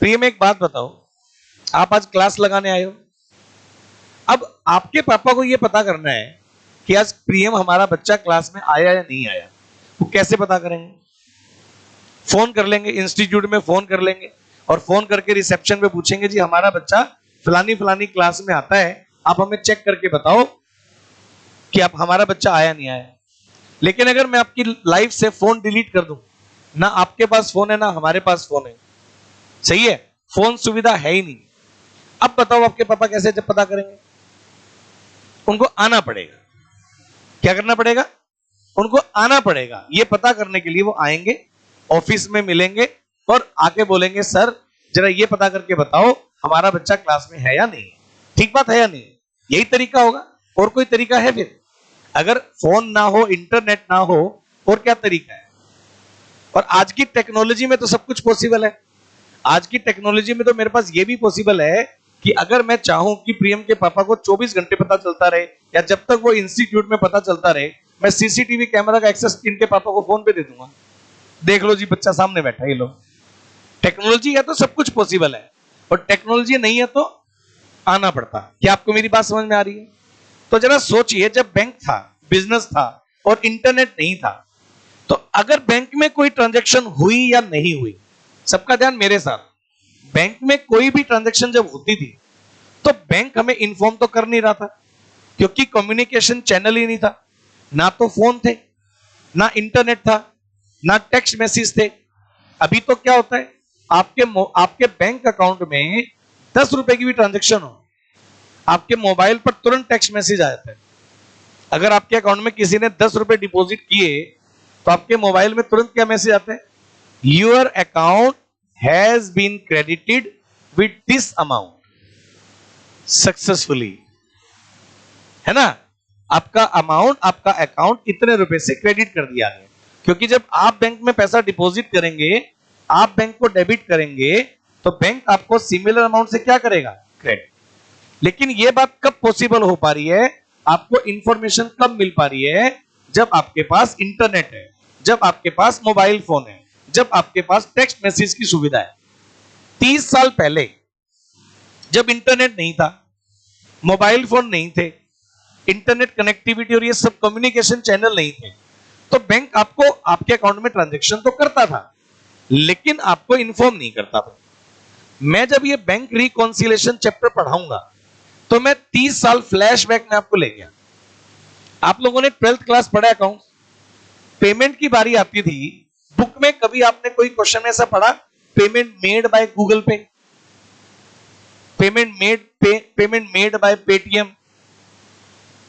प्रियम एक बात बताओ, आप आज क्लास लगाने आए हो, अब आपके पापा को यह पता करना है कि आज प्रियम हमारा बच्चा क्लास में आया या नहीं आया, वो कैसे पता करेंगे? फोन कर लेंगे, इंस्टीट्यूट में फोन कर लेंगे और फोन करके रिसेप्शन पे पूछेंगे, जी हमारा बच्चा फलानी फलानी क्लास में आता है, आप हमें चेक करके बताओ कि आप हमारा बच्चा आया नहीं आया। लेकिन अगर मैं आपकी लाइफ से फोन डिलीट कर दूं, ना आपके पास फोन है ना हमारे पास फोन है, सही है, फोन सुविधा है ही नहीं। अब बताओ आपके पापा कैसे जब पता करेंगे? उनको आना पड़ेगा। क्या करना पड़ेगा? उनको आना पड़ेगा। ये पता करने के लिए वो आएंगे, ऑफिस में मिलेंगे और आके बोलेंगे, सर जरा ये पता करके बताओ हमारा बच्चा क्लास में है या नहीं। ठीक बात है या नहीं? यही तरीका होगा, और कोई तरीका है? फिर अगर फोन ना हो, इंटरनेट ना हो, और क्या तरीका है? और आज की टेक्नोलॉजी में तो सब कुछ पॉसिबल है। आज की टेक्नोलॉजी में तो मेरे पास ये भी पॉसिबल है कि अगर मैं चाहूं कि प्रियम के पापा को 24 घंटे पता चलता रहे, या जब तक वो इंस्टीट्यूट में पता चलता रहे, मैं सीसीटीवी कैमरा का एक्सेस इनके पापा को फोन पे दे दूंगा। देख लो जी, बच्चा सामने बैठा है। ये लो, टेक्नोलॉजी है तो सब कुछ पॉसिबल है, और टेक्नोलॉजी नहीं है तो आना पड़ता। क्या आपको मेरी बात समझ में आ रही है? तो जरा सोचिए, जब बैंक था, बिजनेस था और इंटरनेट नहीं था, तो अगर बैंक में कोई ट्रांजैक्शन हुई या नहीं हुई, सबका ध्यान मेरे साथ, बैंक में कोई भी ट्रांजैक्शन जब होती थी तो बैंक हमें इन्फॉर्म तो कर नहीं रहा था, क्योंकि कम्युनिकेशन चैनल ही नहीं था। ना तो फोन थे, ना इंटरनेट था, ना टेक्स्ट मैसेज थे। अभी तो क्या होता है, आपके बैंक अकाउंट में 10 रुपए की भी ट्रांजैक्शन हो, आपके मोबाइल पर तुरंत टेक्स्ट मैसेज आ जाता है। अगर आपके अकाउंट में किसी ने 10 रुपए डिपॉजिट किए, तो आपके मोबाइल में तुरंत क्या मैसेज आता है? Your account has been credited with this amount successfully, है ना? आपका अमाउंट, आपका अकाउंट इतने रुपए से क्रेडिट कर दिया गया। क्योंकि जब आप बैंक में पैसा डिपॉजिट करेंगे, आप बैंक को डेबिट करेंगे, तो बैंक आपको सिमिलर अमाउंट से क्या करेगा? क्रेडिट। लेकिन यह बात कब पॉसिबल हो पा रही है, आपको इंफॉर्मेशन कब मिल पा रही है? जब आपके पास इंटरनेट है, जब आपके पास मोबाइल फोन है, जब आपके पास टेक्स्ट मैसेज की सुविधा है। 30 साल पहले जब इंटरनेट नहीं था, मोबाइल फोन नहीं थे, इंटरनेट कनेक्टिविटी और ये सब कम्युनिकेशन चैनल नहीं थे, तो बैंक आपको आपके अकाउंट में ट्रांजैक्शन तो करता था, लेकिन आपको इन्फॉर्म नहीं करता था। मैं जब ये बैंक रिकॉन्सिलेशन चैप्टर पढ़ाऊंगा, तो मैं 30 साल फ्लैशबैक में आपको ले गया। आप लोगों ने 12th क्लास पढ़ा अकाउंट, पेमेंट की बारी आती थी, बुक में कभी आपने कोई क्वेश्चन ऐसा पढ़ा, पेमेंट मेड बाय गूगल पे, पेमेंट मेड बाय पेटीएम,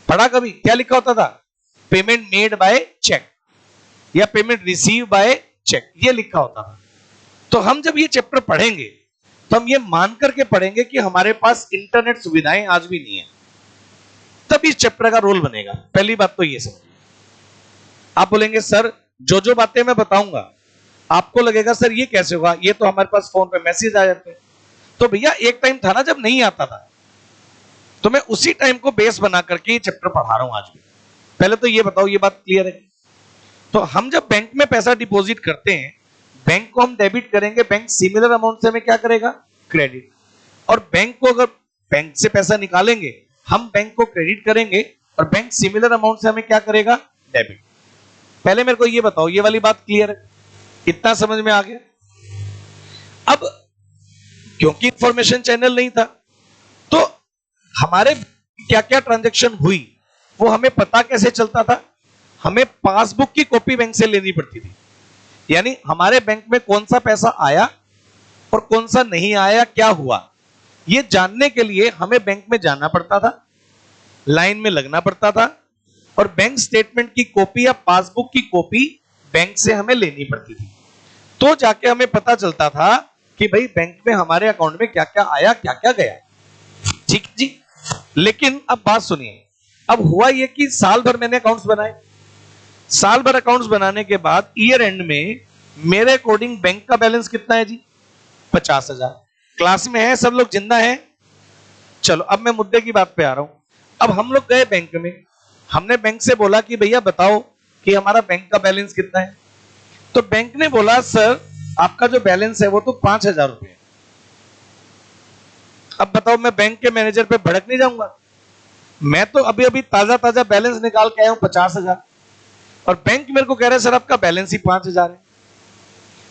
पढ़ा कभी? क्या लिखा होता था? पेमेंट मेड बाय चेक या पेमेंट रिसीव बाय चेक, ये लिखा होता था। तो हम जब ये चैप्टर पढ़ेंगे, तो हम ये मान करके पढ़ेंगे कि हमारे पास इंटरनेट सुविधाएं आज भी नहीं है, तब इस चैप्टर का रोल बनेगा। पहली बात तो ये समझिए। आप बोलेंगे सर जो जो बातें मैं बताऊंगा, आपको लगेगा सर ये कैसे होगा, ये तो हमारे पास फोन पे मैसेज आ जाते हैं। तो भैया एक टाइम था ना जब नहीं आता था, तो मैं उसी टाइम को बेस बना करके ये चैप्टर पढ़ा रहा हूं आज भी। पहले तो ये बताओ, ये बात क्लियर है? तो हम जब बैंक में पैसा डिपॉजिट करते हैं, बैंक को हम डेबिट करेंगे, बैंक सिमिलर अमाउंट से हमें क्या करेगा? क्रेडिट। और बैंक को अगर बैंक से पैसा निकालेंगे, हम बैंक को क्रेडिट करेंगे और बैंक सिमिलर अमाउंट से हमें क्या करेगा? डेबिट। पहले मेरे को ये बताओ, ये वाली बात क्लियर है? इतना समझ में आ गया? अब क्योंकि इंफॉर्मेशन चैनल नहीं था, तो हमारे क्या क्या ट्रांजैक्शन हुई, वो हमें पता कैसे चलता था? हमें पासबुक की कॉपी बैंक से लेनी पड़ती थी। यानी हमारे बैंक में कौन सा पैसा आया और कौन सा नहीं आया, क्या हुआ, ये जानने के लिए हमें बैंक में जाना पड़ता था, लाइन में लगना पड़ता था, और बैंक स्टेटमेंट की कॉपी या पासबुक की कॉपी बैंक से हमें लेनी पड़ती थी। तो जाके हमें पता चलता था कि भाई बैंक में हमारे अकाउंट में क्या क्या आया, क्या क्या गया। ठीक जी। लेकिन अब बात सुनिए, अब हुआ ये कि साल भर मैंने अकाउंट्स बनाए। साल भर अकाउंट्स बनाने के बाद ईयर एंड में मेरे अकॉर्डिंग बैंक का बैलेंस कितना है जी? 50,000। क्लास में है सब लोग, जिंदा है? चलो अब मैं मुद्दे की बात पे आ रहा हूं। अब हम लोग गए बैंक में, हमने बैंक से बोला कि भैया बताओ कि हमारा बैंक का बैलेंस कितना है। तो बैंक ने बोला सर आपका जो बैलेंस है वो तो 5,000 रुपए है। अब बताओ मैं बैंक के मैनेजर पे भड़क नहीं जाऊंगा? मैं तो अभी अभी ताजा ताजा बैलेंस निकाल के आया हूं 50,000, और बैंक मेरे को कह रहा है सर आपका बैलेंस ही 5,000 है।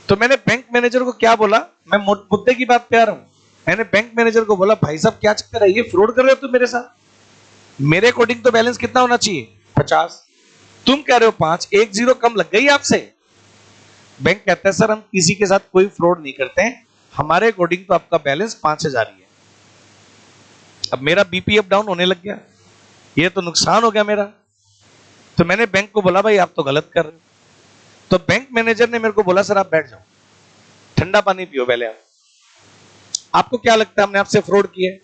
तो मैंने बैंक मैनेजर को क्या बोला, मैं मुद्दे की बात पे आ रहा हूं, मैंने बैंक मैनेजर को बोला भाई साहब क्या चक्कर है, ये फ्रॉड कर रहे हो तुम मेरे साथ। मेरे अकॉर्डिंग तो बैलेंस कितना होना चाहिए? 50, तुम कह रहे हो 5, 1 0 कम लग गई आपसे। बैंक कहता है सर हम किसी के साथ कोई फ्रॉड नहीं करते हैं, हमारे अकॉर्डिंग तो आपका बैलेंस 5,000 ही है। अब मेरा बीपी अप डाउन होने लग गया, ये तो नुकसान हो गया मेरा। तो मैंने बैंक को बोला भाई आप तो गलत कर रहे हो। तो बैंक मैनेजर ने मेरे को बोला सर आप बैठ जाओ, ठंडा पानी पियो पहले आप, आपको क्या लगता है हमने आपसे फ्रॉड किया है?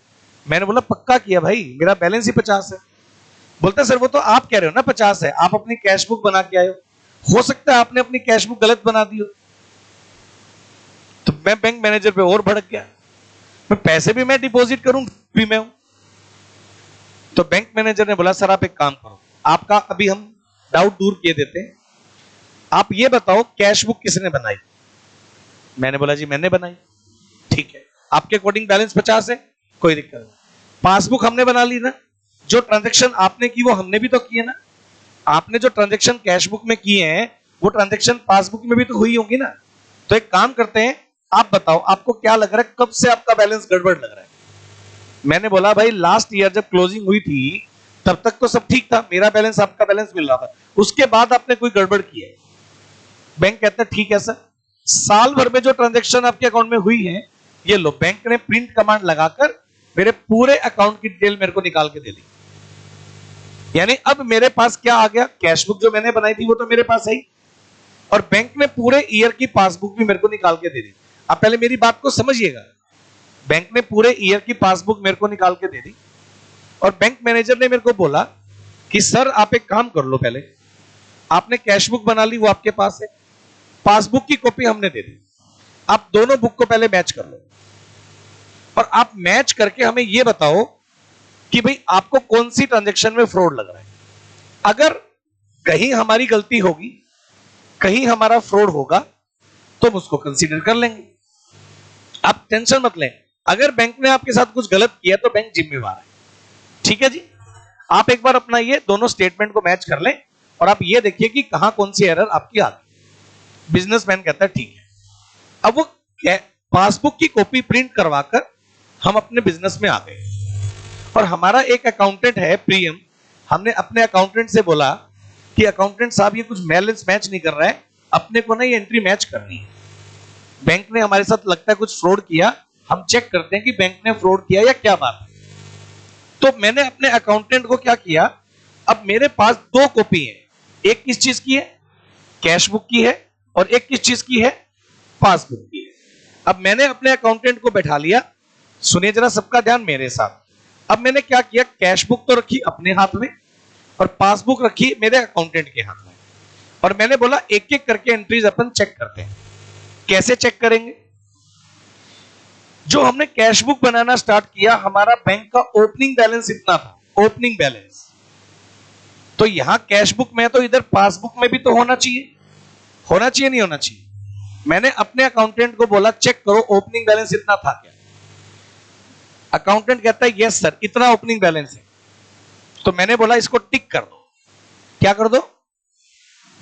मैंने बोला पक्का किया भाई, मेरा बैलेंस ही 50 है। बोलता सर वो तो आप कह रहे हो ना 50 है, आप अपनी कैश बुक बना के आए हो सकता है आपने अपनी कैश बुक गलत बना दी हो। तो मैं बैंक मैनेजर पे और भड़क गया, मैं पैसे भी मैं डिपॉजिट करूं भी मैं हूं। तो बैंक मैनेजर ने बोला सर आप एक काम करो, आपका अभी हम डाउट दूर किए देते हैं, आप ये बताओ कैश बुक किसने बनाई? मैंने बोला जी मैंने बनाई। ठीक है, आपके अकॉर्डिंग बैलेंस 50 है, कोई दिक्कत नहीं। पासबुक हमने बना ली ना, जो ट्रांजैक्शन आपने की वो हमने भी तो किए ना। आपने जो ट्रांजैक्शन कैश बुक में किए हैं वो ट्रांजैक्शन पासबुक में भी तो हुई होंगी ना। तो एक काम करते हैं, आप बताओ आपको क्या लग रहा है कब से आपका बैलेंस गड़बड़ लग रहा है? मैंने बोला भाई लास्ट ईयर जब क्लोजिंग हुई थी तब तक तो सब ठीक था, मेरा बैलेंस आपका बैलेंस मिल रहा था, उसके बाद आपने कोई गड़बड़ की है। बैंक कहता है ठीक है सर, साल भर में जो ट्रांजैक्शन आपके अकाउंट में हुई है ये लो। बैंक ने प्रिंट कमांड लगाकर मेरे पूरे अकाउंट की डिटेल मेरे को निकाल के दे दी। यानी अब मेरे पास क्या आ गया, कैश बुक जो मैंने बनाई थी वो तो मेरे पास है ही, और बैंक ने पूरे ईयर की पासबुक भी मेरे को निकाल के दे दी। अब पहले मेरी बात को समझिएगा, बैंक ने पूरे ईयर की पासबुक मेरे को निकाल के दे दी, और बैंक मैनेजर ने मेरे को बोला कि सर आप एक काम कर लो, पहले आपने कैश बुक बना ली वो आपके पास है, पासबुक की कॉपी हमने दे दी, आप दोनों बुक को पहले मैच कर लो, और आप मैच करके हमें यह बताओ कि भाई आपको कौन सी ट्रांजैक्शन में फ्रॉड लग रहा है। अगर कहीं हमारी गलती होगी, कहीं हमारा फ्रॉड होगा तो हम उसको कंसीडर कर लेंगे, आप टेंशन मत लें। अगर बैंक ने आपके साथ कुछ गलत किया तो बैंक जिम्मेवार है। ठीक है जी, आप एक बार अपना ये दोनों स्टेटमेंट को मैच कर लें और आप ये देखिए कि कहां कौन सी एरर आपकी आ गई। बिजनेसमैन कहता है ठीक है। अब वो पासबुक की कॉपी प्रिंट करवाकर हम अपने बिजनेस में आ गए, और हमारा एक अकाउंटेंट है प्रियम, हमने अपने अकाउंटेंट से बोला कि अकाउंटेंट साहब ये कुछ बैलेंस मैच नहीं कर रहा है, अपने को ना ये एंट्री मैच करनी है। बैंक ने हमारे साथ लगता है कुछ फ्रॉड किया, हम चेक करते हैं कि बैंक ने फ्रॉड किया या क्या बात है। तो मैंने अपने अकाउंटेंट को क्या किया, अब मेरे पास दो कॉपी है, एक किस चीज की है, कैश बुक की है, और एक किस चीज की है, पासबुक की है। अब मैंने अपने अकाउंटेंट को बैठा लिया, सुनिए जरा सबका ध्यान मेरे साथ। अब मैंने क्या किया, कैश बुक तो रखी अपने हाथ में और पासबुक रखी मेरे अकाउंटेंट के हाथ में, और मैंने बोला एक एक करके एंट्रीज अपन चेक करते हैं। कैसे चेक करेंगे? जो हमने कैश बुक बनाना स्टार्ट किया, हमारा बैंक का ओपनिंग बैलेंस इतना था, ओपनिंग बैलेंस। तो यहां कैश बुक में तो इधर पासबुक में भी तो होना चाहिए, होना चाहिए नहीं होना चाहिए? मैंने अपने अकाउंटेंट को बोला चेक करो ओपनिंग बैलेंस इतना था क्या? अकाउंटेंट कहता है यस सर इतना ओपनिंग बैलेंस है। तो मैंने बोला इसको टिक कर दो। क्या कर दो?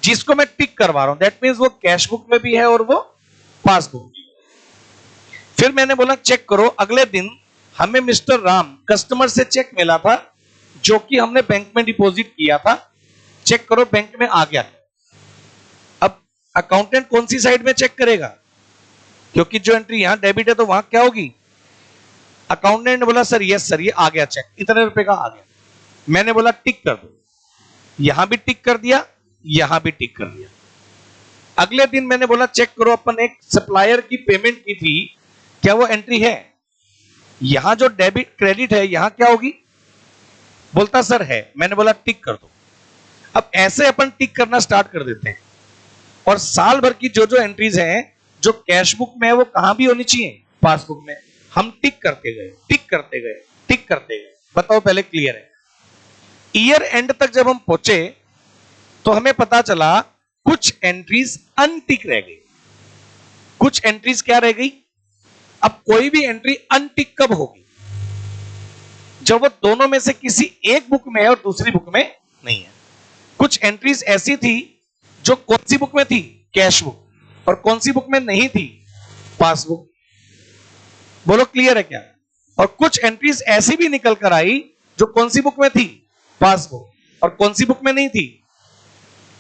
जिसको मैं टिक करवा रहा हूं दैट मींस वो कैश बुक में भी है और वो पासबुक में। फिर मैंने बोला चेक करो, अगले दिन हमें मिस्टर राम कस्टमर से चेक मिला था जो कि हमने बैंक में डिपॉजिट किया था, चेक करो बैंक में आ गया। अब अकाउंटेंट कौन सी साइड में चेक करेगा, क्योंकि जो एंट्री यहां डेबिट है तो वहां क्या होगी, अकाउंटेंट ने बोला सर यस सर ये आ गया चेक, इतने रुपए का आ गया। मैंने बोला टिक कर दो, यहां भी टिक कर दिया, यहां भी टिक कर दिया। अगले दिन मैंने बोला चेक करो अपन एक सप्लायर की पेमेंट की थी, क्या वो एंट्री है, यहां जो डेबिट क्रेडिट है यहां क्या होगी, बोलता सर है। मैंने बोला टिक कर दो। अब ऐसे अपन टिक करना स्टार्ट कर देते हैं, और साल भर की जो जो एंट्रीज हैं जो कैश बुक में है वो कहां भी होनी चाहिए, पासबुक में। हम टिक करते गए, टिक करते गए, टिक करते गए। बताओ पहले क्लियर है। ईयर एंड तक जब हम पहुंचे तो हमें पता चला कुछ एंट्रीज अनटिक रह गई। कुछ एंट्रीज क्या रह गई, अब कोई भी एंट्री अनटिक कब होगी, जब वो दोनों में से किसी एक बुक में है और दूसरी बुक में नहीं है। कुछ एंट्रीज ऐसी थी जो कौन सी बुक में थी, कैश बुक, और कौन सी बुक में नहीं थी, पासबुक। बोलो क्लियर है क्या। और कुछ एंट्रीज ऐसी भी निकल कर आई जो कौन सी बुक में थी, पासबुक, और कौन सी बुक में नहीं थी।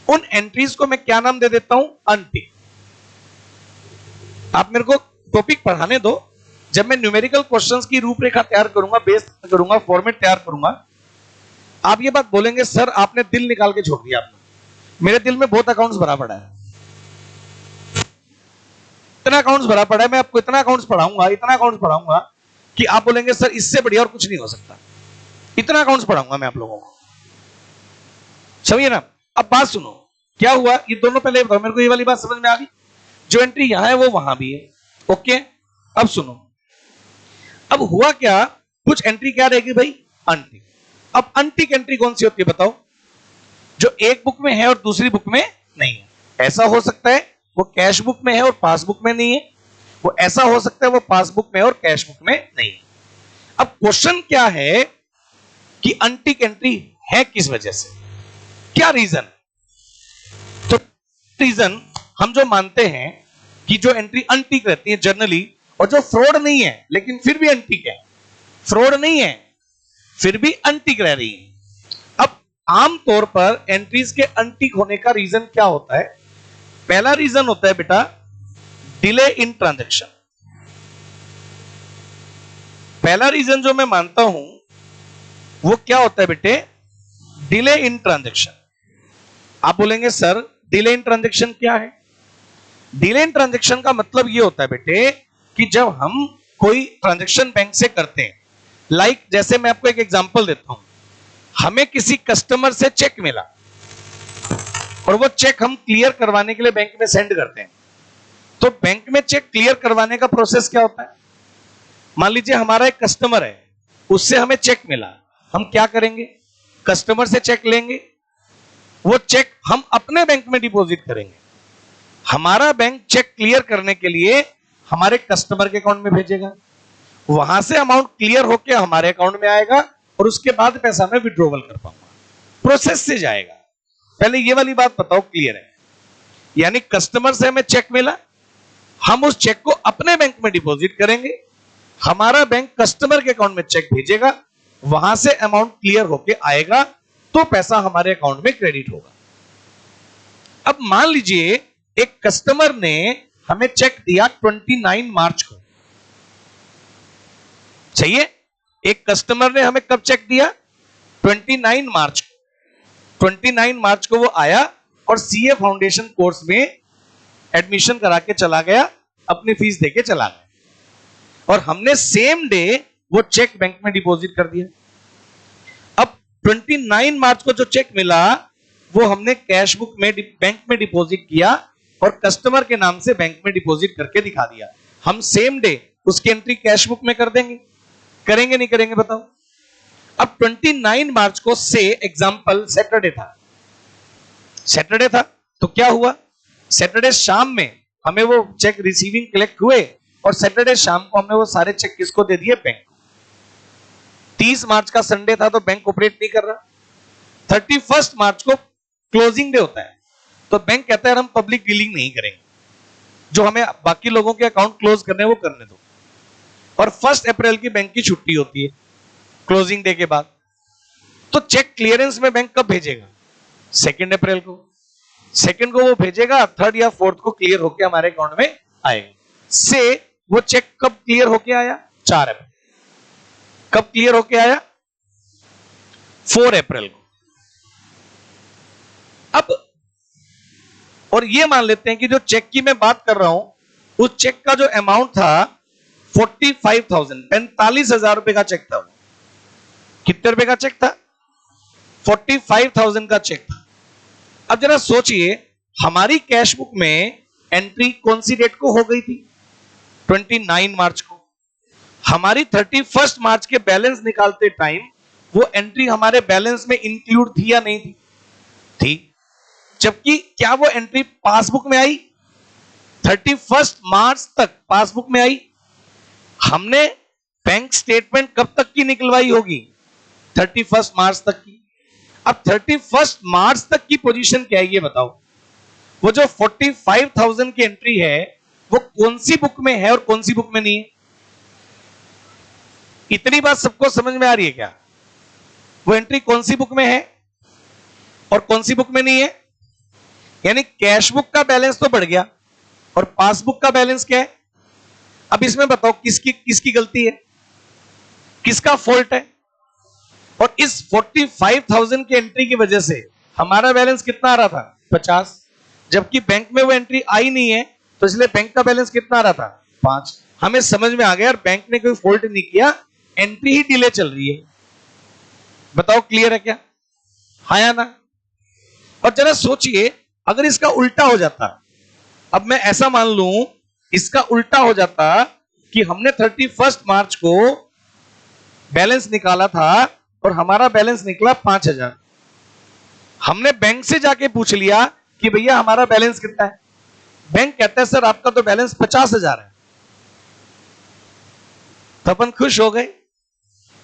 उन एंट्रीज को मैं क्या नाम दे देता हूं, अनटिक। आप मेरे को टॉपिक पढ़ाने दो, जब मैं न्यूमेरिकल क्वेश्चंस की रूपरेखा तैयार करूंगा, बेस करूंगा, फॉर्मेट तैयार करूंगा, आप ये बात बोलेंगे सर आपने दिल निकाल के छोड़ दिया। आपने, मेरे दिल में बहुत अकाउंट्स भरा पड़ा है, इतना अकाउंट्स भरा पड़ा है, मैं आपको इतना अकाउंट्स पढ़ाऊंगा, इतना अकाउंट्स पढ़ाऊंगा कि आप बोलेंगे सर इससे बढ़िया और कुछ नहीं हो सकता। इतना अकाउंट्स पढ़ाऊंगा मैं आप लोगों को, समझिए ना। अब बात सुनो, क्या हुआ, ये दोनों पहले बताओ मेरे को, ये वाली बात समझ में आ गई, जो एंट्री यहां है वो वहां भी है, ओके। अब सुनो, अब हुआ क्या, कुछ एंट्री क्या रहेगी भाई, अनटिक। अब अनटिक एंट्री कौन सी होती है बताओ, जो एक बुक में है और दूसरी बुक में नहीं है। ऐसा हो सकता है वो कैश बुक में है और पासबुक में नहीं है, वो ऐसा हो सकता है वो पासबुक में और कैश बुक में नहीं है। अब क्वेश्चन क्या है कि अनटिक एंट्री है किस वजह से, क्या रीजन। तो रीजन हम जो मानते हैं कि जो एंट्री अनटिक रहती है जनरली, और जो फ्रॉड नहीं है लेकिन फिर भी अनटिक है, फ्रॉड नहीं है फिर भी अनटिक रह रही है। अब आमतौर पर एंट्रीज के अनटिक होने का रीजन क्या होता है, पहला रीजन होता है बेटा डिले इन ट्रांजैक्शन। पहला रीजन जो मैं मानता हूं वो क्या होता है बेटे, डिले इन ट्रांजैक्शन। आप बोलेंगे सर डिले इन ट्रांजैक्शन क्या है। डिले इन ट्रांजैक्शन का मतलब ये होता है बेटे कि जब हम कोई ट्रांजैक्शन बैंक से करते हैं, लाइक जैसे मैं आपको एक एग्जांपल देता हूं, हमें किसी कस्टमर से चेक मिला और वो चेक हम क्लियर करवाने के लिए बैंक में सेंड करते हैं। तो बैंक में चेक क्लियर करवाने का प्रोसेस क्या होता है, मान लीजिए हमारा एक कस्टमर है, उससे हमें चेक मिला, हम क्या करेंगे, कस्टमर से चेक लेंगे, वो चेक हम अपने बैंक में डिपॉजिट करेंगे। हमारा बैंक चेक क्लियर करने के लिए हमारे कस्टमर के अकाउंट में भेजेगा, वहां से अमाउंट क्लियर होकर हमारे अकाउंट में आएगा और उसके बाद पैसा मैं विड्रॉवल कर पाऊंगा, प्रोसेस से जाएगा। पहले ये वाली बात बताओ क्लियर है, यानी कस्टमर से हमें चेक मिला, हम उस चेक को अपने बैंक में डिपॉजिट करेंगे, हमारा बैंक कस्टमर के अकाउंट में चेक भेजेगा, वहां से अमाउंट क्लियर होके आएगा तो पैसा हमारे अकाउंट में क्रेडिट होगा। अब मान लीजिए एक कस्टमर ने हमें चेक दिया 29 मार्च को, सही है, एक कस्टमर ने हमें कब चेक दिया, 29 मार्च को। 29 मार्च को वो आया और सीए फाउंडेशन कोर्स में एडमिशन करा के चला गया, अपनी फीस देके चला गया, और हमने सेम डे वो चेक बैंक में डिपॉजिट कर दिया। अब 29 मार्च को जो चेक मिला वो हमने कैश बुक में बैंक में डिपॉजिट किया और कस्टमर के नाम से बैंक में डिपॉजिट करके दिखा दिया। हम सेम डे उसकी एंट्री कैश बुक में कर देंगे, करेंगे नहीं करेंगे बताओ। अब 29 मार्च को से एग्जांपल सैटरडे था, सैटरडे था तो क्या हुआ, सैटरडे शाम में हमें वो चेक रिसीविंग कलेक्ट हुए और सैटरडे शाम को हमने वो सारे चेक किसको दे दिए, बैंक। 30 मार्च का संडे था तो बैंक ऑपरेट नहीं कर रहा। 31 मार्च को क्लोजिंग डे होता है तो बैंक कहता है हम पब्लिक डीलिंग नहीं करेंगे, जो हमें बाकी लोगों के अकाउंट क्लोज करने वो करने दो। और 1 अप्रैल की बैंक की छुट्टी होती है क्लोजिंग डे के बाद। तो चेक क्लियरेंस में बैंक कब भेजेगा? 2 अप्रैल को। 2 को वो भेजेगा, 3 या 4 को क्लियर होके हमारे अकाउंट में आएगा। से वो चेक कब क्लियर होके आया? 4 अप्रैल। कब क्लियर होके आया? 4 अप्रैल को। अब और ये मान लेते हैं कि जो चेक की मैं बात कर रहा हूं, उस चेक का जो अमाउंट था 45,000, 45,000 रुपए का चेक था। कितने रुपए का चेक था? 45,000 का चेक था। अब जरा सोचिए, हमारी कैश बुक में एंट्री कौन सी डेट को हो गई थी? 29 मार्च को। हमारी 31 मार्च के बैलेंस निकालते टाइम वो एंट्री हमारे बैलेंस में इंक्लूड थी या नहीं थी? थी। जबकि क्या वो एंट्री पासबुक में आई? 31 मार्च तक पासबुक में आई। हमने बैंक स्टेटमेंट कब तक की निकलवाई होगी? 31 मार्च तक की। अब 31 मार्च तक की पोजीशन क्या है ये बताओ। वो जो 45,000 की एंट्री है वो कौन सी बुक में है और कौन सी बुक में नहीं है? इतनी बात सबको समझ में आ रही है क्या? वो एंट्री कौन सी बुक में है और कौन सी बुक में नहीं है? यानी कैश बुक का बैलेंस तो बढ़ गया और पासबुक का बैलेंस क्या है? अब इसमें बताओ किसकी किसकी गलती है, किसका फॉल्ट है? और इस 45,000 की एंट्री की वजह से हमारा बैलेंस कितना आ रहा था? 50। जबकि बैंक में वो एंट्री आई नहीं है, तो इसलिए बैंक का बैलेंस कितना आ रहा था? 5। हमें समझ में आ गया यार, बैंक ने कोई फॉल्ट नहीं किया, एंट्री ही डिले चल रही है। बताओ क्लियर है क्या? हाँ या ना? और जरा सोचिए, अगर इसका उल्टा हो जाता, अब मैं ऐसा मान लूं इसका उल्टा हो जाता कि हमने 31 मार्च को बैलेंस निकाला था और हमारा बैलेंस निकला 5,000। हमने बैंक से जाके पूछ लिया कि भैया हमारा बैलेंस कितना है? बैंक कहता है सर आपका तो बैलेंस 50,000 है। तो अपन खुश हो गए,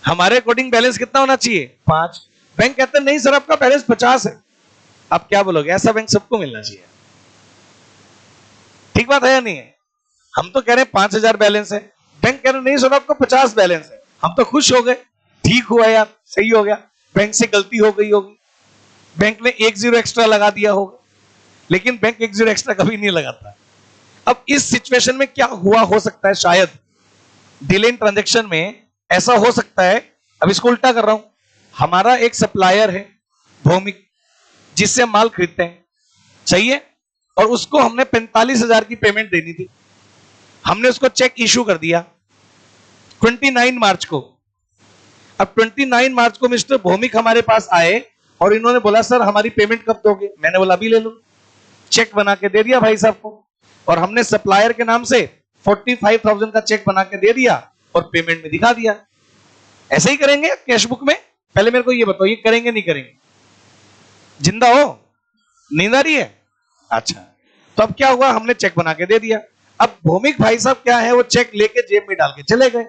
हमारे अकॉर्डिंग बैलेंस कितना होना चाहिए? 5। बैंक कहता है नहीं सर आपका बैलेंस 50 है। आप क्या बोलोगे? ऐसा बैंक सबको मिलना चाहिए। ठीक बात है या नहीं है? हम तो कह रहे हैं 5,000 बैलेंस है, बैंक कह रहे नहीं सर आपका 50 बैलेंस है। हम तो खुश हो गए, ठीक हुआ यार, सही हो गया, बैंक से गलती हो गई होगी, बैंक ने 1 0 एक्स्ट्रा लगा दिया होगा। लेकिन बैंक 1 0 एक्स्ट्रा कभी नहीं लगाता। अब इस सिचुएशन में क्या हुआ हो सकता है? शायद डिले इन ट्रांजैक्शन में ऐसा हो सकता है, अब इसको उल्टा कर रहा हूं, हमारा एक सप्लायर है भौमिक, जिससे हम माल खरीदते हैं, सही है, और उसको हमने 45,000 की पेमेंट देनी थी। हमने उसको चेक इशू कर दिया 29 मार्च को। अब 29 मार्च को मिस्टर भौमिक हमारे पास आए और इन्होंने बोला सर हमारी पेमेंट कब दोगे? मैंने बोला अभी ले लो। चेक बना के दे दिया भाई साहब को, और हमने सप्लायर के नाम से 45,000 का चेक बना के दे दिया और पेमेंट में दिखा दिया। ऐसे ही करेंगे कैश बुक में? पहले मेरे को ये बताओ, ये करेंगे नहीं करेंगे? जिंदा हो? नींद आ रही है? अच्छा, तो अब क्या हुआ, हमने चेक बना के दे दिया। अब भौमिक भाई साहब क्या है, वो चेक लेके जेब में डाल के चले गए।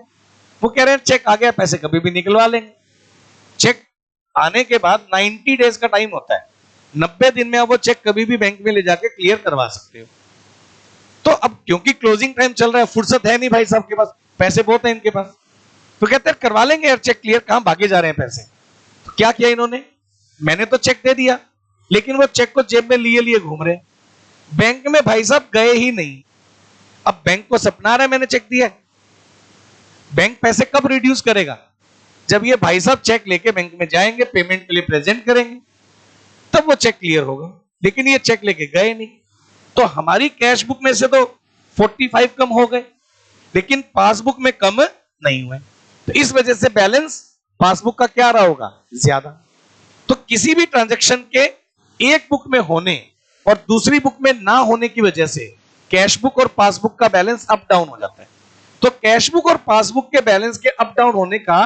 वो कह रहे हैं चेक आ गया, पैसे कभी भी निकलवा लेंगे। चेक आने के बाद 90 डेज का टाइम होता है, 90 दिन में आप वो चेक कभी भी बैंक में ले जाके क्लियर करवा सकते हो। तो अब क्योंकि क्लोजिंग टाइम चल रहा है, फुर्सत है नहीं भाई साहब के पास, पैसे बहुत हैं इनके पास, तो कहते हैं करवा लेंगे यार चेक क्लियर, कहां भागे जा रहे हैं पैसे। तो क्या किया इन्होंने, मैंने तो चेक दे दिया, लेकिन वो चेक को जेब में लिए लिए घूम रहे, बैंक में भाई साहब गए ही नहीं। अब बैंक को सपना आ रहा है मैंने चेक दिया है। बैंक पैसे कब रिड्यूस करेगा? जब ये भाई साहब चेक लेके बैंक में जाएंगे, पेमेंट के लिए प्रेजेंट करेंगे, तब वो चेक क्लियर होगा। लेकिन ये चेक लेके गए नहीं, तो हमारी कैश बुक में से तो 45 कम हो गए, लेकिन पासबुक में कम नहीं हुए। तो इस वजह से बैलेंस पासबुक का क्या रहा होगा? ज्यादा। तो किसी भी ट्रांजैक्शन के एक बुक में होने और दूसरी बुक में ना होने की वजह से कैश बुक और पासबुक का बैलेंस अप डाउन हो जाता है। तो कैश बुक और पासबुक के बैलेंस के अप डाउन होने का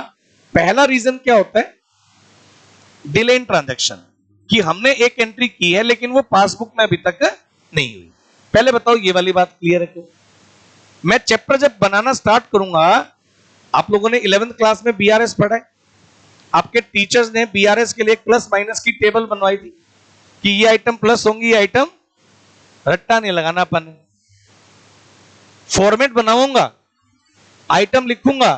पहला रीजन क्या होता है? डिले इन ट्रांजैक्शन, कि हमने एक एंट्री की है लेकिन वो पासबुक में अभी तक नहीं हुई। पहले बताओ ये वाली बात क्लियर है क्यों? मैं चैप्टर जब बनाना स्टार्ट करूंगा, आप लोगों ने 11th क्लास में बीआरएस पढ़ा है, आपके टीचर्स ने बीआरएस के लिए प्लस माइनस की टेबल बनवाई थी कि ये आइटम प्लस होंगी, ये आइटम, रट्टा नहीं लगाना अपन, फॉर्मेट बनाऊंगा, आइटम लिखूंगा,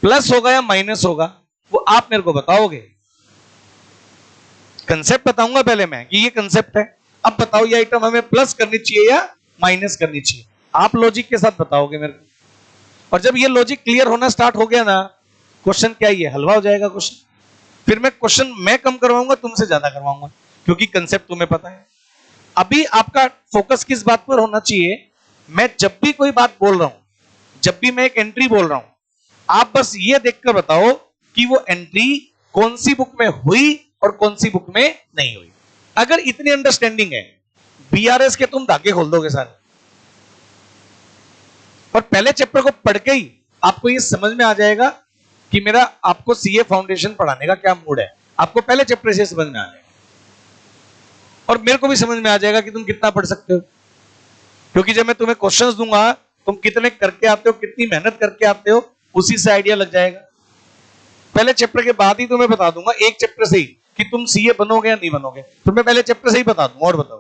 प्लस होगा या माइनस होगा वो आप मेरे को बताओगे। कंसेप्ट बताऊंगा पहले मैं कि ये कंसेप्ट है। अब बताओ ये आइटम हमें प्लस करनी चाहिए या माइनस करनी चाहिए, आप लॉजिक के साथ बताओगे मेरे को। और जब ये लॉजिक क्लियर होना स्टार्ट हो गया ना, क्वेश्चन क्या ये हलवा हो जाएगा क्वेश्चन। फिर मैं क्वेश्चन मैं कम करवाऊंगा, तुमसे ज्यादा करवाऊंगा, क्योंकि कंसेप्ट तुम्हें पता है। अभी आपका फोकस किस बात पर होना चाहिए, मैं जब भी कोई बात बोल रहा हूं, जब भी मैं एक एंट्री बोल रहा हूं, आप बस ये देखकर बताओ कि वो एंट्री कौन सी बुक में हुई और कौन सी बुक में नहीं हुई। अगर इतनी अंडरस्टैंडिंग है, बीआरएस के तुम धागे खोल दोगे सारे। और पहले चैप्टर को पढ़ के ही आपको ये समझ में आ जाएगा कि मेरा आपको सीए फाउंडेशन पढ़ाने का क्या मूड है। आपको पहले चैप्टर से समझ में आ जाएगा और मेरे को भी समझ में आ जाएगा कि तुम कितना पढ़ सकते हो, क्योंकि जब मैं तुम्हें क्वेश्चंस दूंगा तुम कितने करके आते हो, कितनी मेहनत करके आते हो, उसी से आइडिया लग जाएगा। पहले चैप्टर के बाद ही तुम्हें बता दूंगा, एक चैप्टर से ही, कि तुम सीए बनोगे या नहीं बनोगे। तुम्हें पहले चैप्टर से ही बता दूंगा और बताओ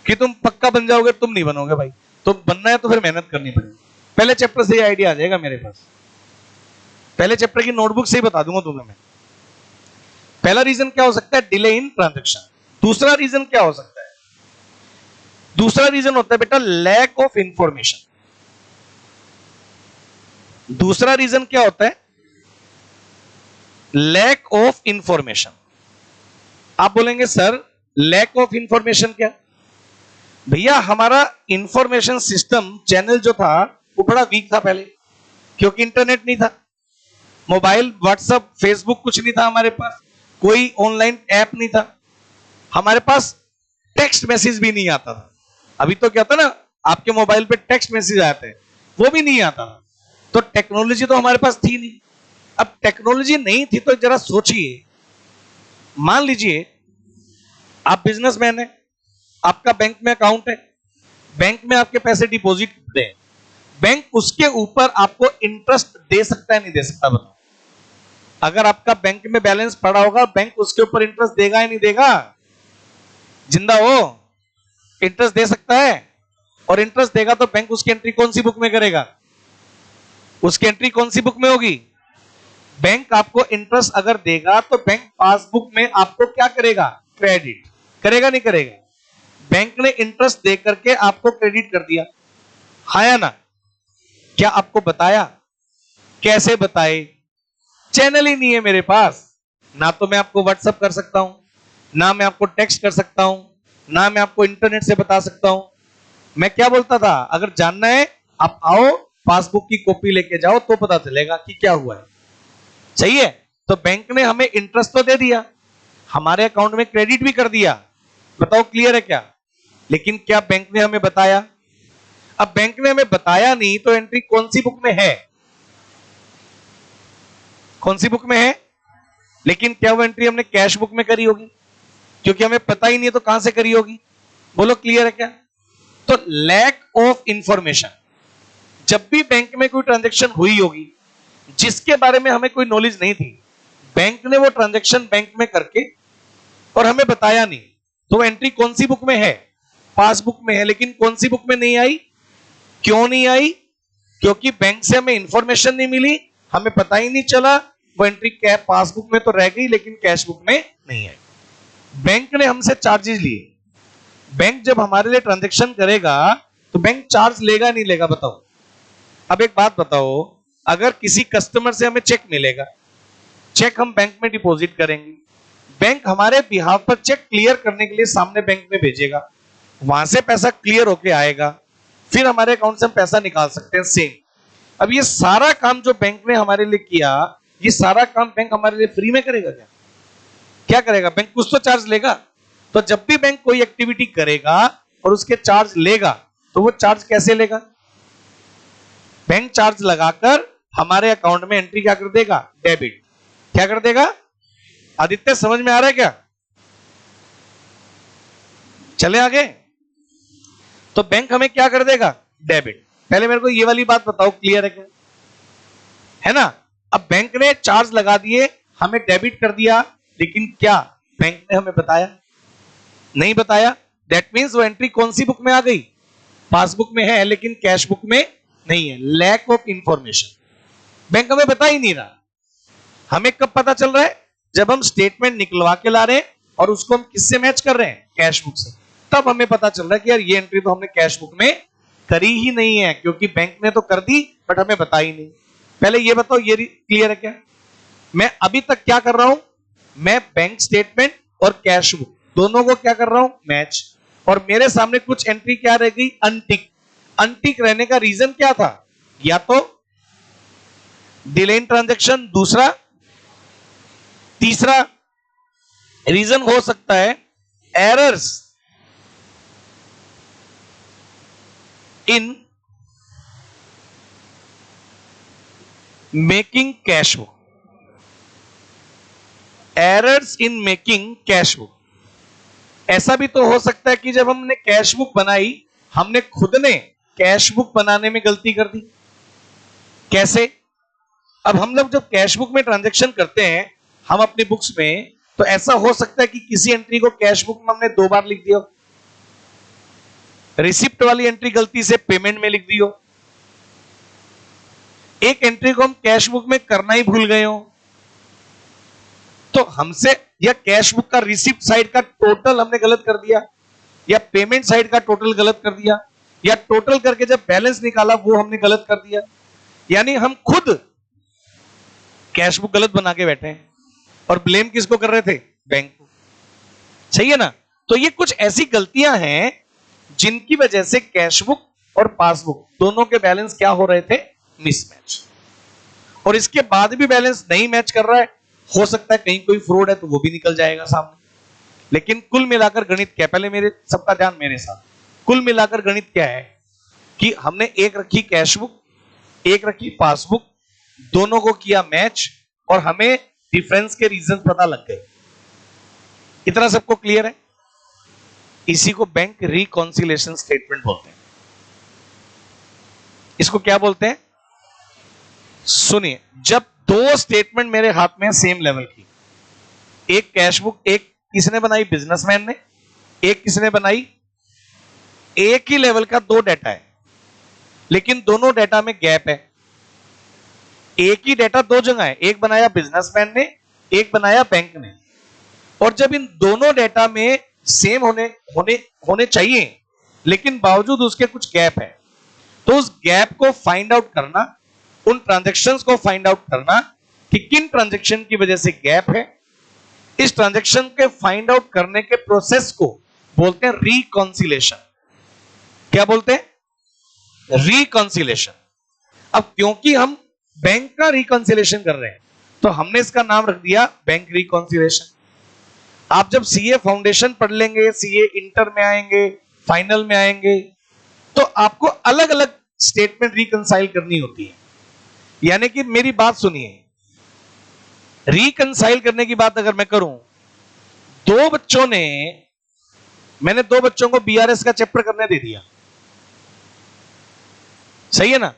कि तुम पक्का बन जाओगे, तुम नहीं बनोगे भाई। तो बनना है तो फिर मेहनत करनी पड़ेगी। पहले चैप्टर से ही आइडिया आ जाएगा मेरे पास, पहले चैप्टर की नोटबुक से ही बता दूंगा तुम्हें मैं। पहला रीजन क्या हो सकता है, डिले इन ट्रांजैक्शन। दूसरा रीजन क्या हो सकता है, दूसरा रीजन होता है बेटा लैक ऑफ इंफॉर्मेशन। दूसरा रीजन क्या होता है, लैक ऑफ इंफॉर्मेशन। आप बोलेंगे सर लैक ऑफ इंफॉर्मेशन क्या, भैया हमारा इंफॉर्मेशन सिस्टम चैनल जो था वो बड़ा वीक था पहले, क्योंकि इंटरनेट नहीं था, मोबाइल व्हाट्सएप फेसबुक कुछ नहीं था हमारे पास, कोई ऑनलाइन ऐप नहीं था, हमारे पास टेक्स्ट मैसेज भी नहीं आता था। अभी तो क्या था ना, आपके मोबाइल पे टेक्स्ट मैसेज आते हैं, वो भी नहीं आता था। तो टेक्नोलॉजी तो हमारे पास थी नहीं। अब टेक्नोलॉजी नहीं थी तो जरा सोचिए, मान लीजिए आप बिजनेसमैन हैं, आपका बैंक में अकाउंट है, बैंक में आपके पैसे डिपॉजिट करते हैं, बैंक उसके ऊपर आपको इंटरेस्ट दे सकता है नहीं दे सकता, बताओ। अगर आपका बैंक में बैलेंस पड़ा होगा, बैंक उसके ऊपर इंटरेस्ट देगा या नहीं देगा, जिंदा हो इंटरेस्ट दे सकता है। और इंटरेस्ट देगा तो बैंक उसकी एंट्री कौन सी बुक में करेगा, उसकी एंट्री कौन सी बुक में होगी। बैंक आपको इंटरेस्ट अगर देगा तो बैंक पासबुक में आपको क्या करेगा, क्रेडिट करेगा नहीं करेगा। बैंक ने इंटरेस्ट दे करके आपको क्रेडिट कर दिया, हाँ या ना। क्या आपको बताया, कैसे बताए, चैनल ही नहीं है मेरे पास। ना तो मैं आपको व्हाट्सएप कर सकता हूं, ना मैं आपको टेक्स्ट कर सकता हूं, ना मैं आपको इंटरनेट से बता सकता हूं। मैं क्या बोलता था, अगर जानना है आप आओ पासबुक की कॉपी लेके जाओ तो पता चलेगा कि क्या हुआ है, सही है। तो बैंक ने हमें इंटरेस्ट तो दे दिया, हमारे अकाउंट में क्रेडिट भी कर दिया, बताओ क्लियर है क्या। लेकिन क्या बैंक ने हमें बताया, अब बैंक ने हमें बताया नहीं तो एंट्री कौन सी बुक में है, कौन सी बुक में है। लेकिन क्या वो एंट्री हमने कैश बुक में करी होगी, क्योंकि हमें पता ही नहीं है तो कहां से करी होगी, बोलो क्लियर है क्या। तो लैक ऑफ इंफॉर्मेशन, जब भी बैंक में कोई ट्रांजैक्शन हुई होगी जिसके बारे में हमें कोई नॉलेज नहीं थी, बैंक ने वो ट्रांजैक्शन बैंक में करके और हमें बताया नहीं, तो वो एंट्री कौन सी बुक में है, पासबुक में है। लेकिन कौन सी बुक में नहीं आई, क्यों नहीं आई, क्योंकि बैंक से हमें इंफॉर्मेशन नहीं मिली, हमें पता ही नहीं चला, वो एंट्री क्या पासबुक में तो रह गई लेकिन कैश बुक में नहीं है। बैंक ने हमसे चार्जेस लिए, बैंक जब हमारे लिए ट्रांजैक्शन करेगा तो बैंक चार्ज लेगा नहीं लेगा, बताओ। अब एक बात बताओ, अगर किसी कस्टमर से हमें चेक मिलेगा, चेक हम बैंक में डिपॉजिट करेंगे, बैंक हमारे बिहाफ पर चेक क्लियर करने के लिए सामने बैंक में भेजेगा, वहां से पैसा क्लियर होके आएगा, फिर हमारे अकाउंट से हम पैसा निकाल सकते हैं सेम। अब ये सारा काम जो बैंक ने हमारे लिए किया, ये सारा काम बैंक हमारे लिए फ्री में करेगा क्या, क्या करेगा, बैंक कुछ तो चार्ज लेगा। तो जब भी बैंक कोई एक्टिविटी करेगा और उसके चार्ज लेगा, तो वो चार्ज कैसे लेगा, बैंक चार्ज लगाकर हमारे अकाउंट में एंट्री क्या कर देगा, डेबिट। क्या कर देगा, आदित्य समझ में आ रहा है क्या, चले आगे। तो बैंक हमें क्या कर देगा, डेबिट। पहले मेरे को ये वाली बात बताओ, क्लियर है क्या, है ना। अब बैंक ने चार्ज लगा दिए, हमें डेबिट कर दिया, लेकिन क्या बैंक ने हमें बताया, नहीं बताया। दैट मींस वो एंट्री कौन सी बुक में आ गई, पासबुक में है लेकिन कैश बुक में नहीं है। लैक ऑफ इंफॉर्मेशन, बैंक हमें बता ही नहीं रहा। हमें कब पता चल रहा है, जब हम स्टेटमेंट निकलवा के ला रहे हैं और उसको हम किससे मैच कर रहे हैं? कैश बुक से। तब हमें पता चल रहा है कि यार ये एंट्री तो हमने कैश बुक में करी ही नहीं है, क्योंकि बैंक ने तो कर दी बट हमें बताई नहीं। पहले ये बताओ, ये क्लियर है क्या? मैं अभी तक क्या कर रहा हूं? मैं बैंक स्टेटमेंट और कैश बुक दोनों को क्या कर रहा हूं? मैच। और मेरे सामने कुछ एंट्री क्या रह गई? अनटिक। अनटिक रहने का रीजन क्या था? या तो डिले इन ट्रांजैक्शन, दूसरा, तीसरा रीजन हो सकता है errors in making cash book. Errors in making cash book. ऐसा भी तो हो सकता है कि जब हमने कैश बुक बनाई, हमने खुद ने कैश बुक बनाने में गलती कर दी। कैसे? अब हम लोग जब कैश बुक में ट्रांजैक्शन करते हैं हम अपनी बुक्स में, तो ऐसा हो सकता है कि किसी एंट्री को कैश बुक में हमने 2 बार लिख दिया हो। रिसिप्ट वाली एंट्री गलती से पेमेंट में लिख दी हो। एक एंट्री को हम कैश बुक में करना ही भूल गए हो, तो हमसे या कैश बुक का रिसिप्ट साइड का टोटल हमने गलत कर दिया, या पेमेंट साइड का टोटल गलत कर दिया, या टोटल करके जब बैलेंस निकाला वो हमने गलत कर दिया। यानी हम खुद कैश बुक गलत बना के बैठे हैं और ब्लेम किसको कर रहे थे? बैंक को। सही है ना? तो ये कुछ ऐसी गलतियां हैं जिनकी वजह से कैश बुक और पासबुक दोनों के बैलेंस क्या हो रहे थे? मिसमैच। और इसके बाद भी बैलेंस नहीं मैच कर रहा है, हो सकता है कहीं कोई फ्रॉड है तो वो भी निकल जाएगा सामने। लेकिन कुल मिलाकर गणित क्या, पहले मेरे सबका ध्यान मेरे साथ, कुल मिलाकर गणित क्या है कि हमने एक रखी कैश बुक, एक रखी पासबुक, दोनों को किया मैच और हमें डिफरेंस के रीजन पता लग गए। इतना सबको क्लियर है? इसी को बैंक रिकॉन्सिलेशन स्टेटमेंट बोलते हैं। इसको क्या बोलते हैं? सुनिए, जब 2 स्टेटमेंट मेरे हाथ में सेम लेवल की, एक कैश बुक, एक किसने बनाई? बिजनेसमैन ने। एक किसने बनाई? एक ही लेवल का 2 डाटा है, लेकिन दोनों डाटा में गैप है। एक ही डाटा 2 जगह है, एक बनाया बिजनेसमैन ने, एक बनाया बैंक ने। और जब इन दोनों डाटा में सेम होने चाहिए, लेकिन बावजूद उसके कुछ गैप है, तो उस गैप को फाइंड आउट करना, उन ट्रांजैक्शंस को फाइंड आउट करना कि किन ट्रांजैक्शन की वजह से गैप है, इस ट्रांजैक्शन के फाइंड आउट करने के प्रोसेस को बोलते हैं रिकॉन्सिलेशन। क्या बोलते हैं? रिकॉन्सिलेशन। अब क्योंकि हम बैंक का रिकॉन्सिलेशन कर रहे हैं तो हमने इसका नाम रख दिया बैंक रिकॉन्सिलेशन। आप जब सीए फाउंडेशन पढ़ लेंगे, सीए इंटर में आएंगे, फाइनल में आएंगे, तो आपको अलग अलग स्टेटमेंट रिकंसाइल करनी होती है। यानी कि मेरी बात सुनिए, रिकंसाइल करने की बात अगर मैं करूं, मैंने 2 बच्चों को बीआरएस का चैप्टर करने दे दिया, सही है ना?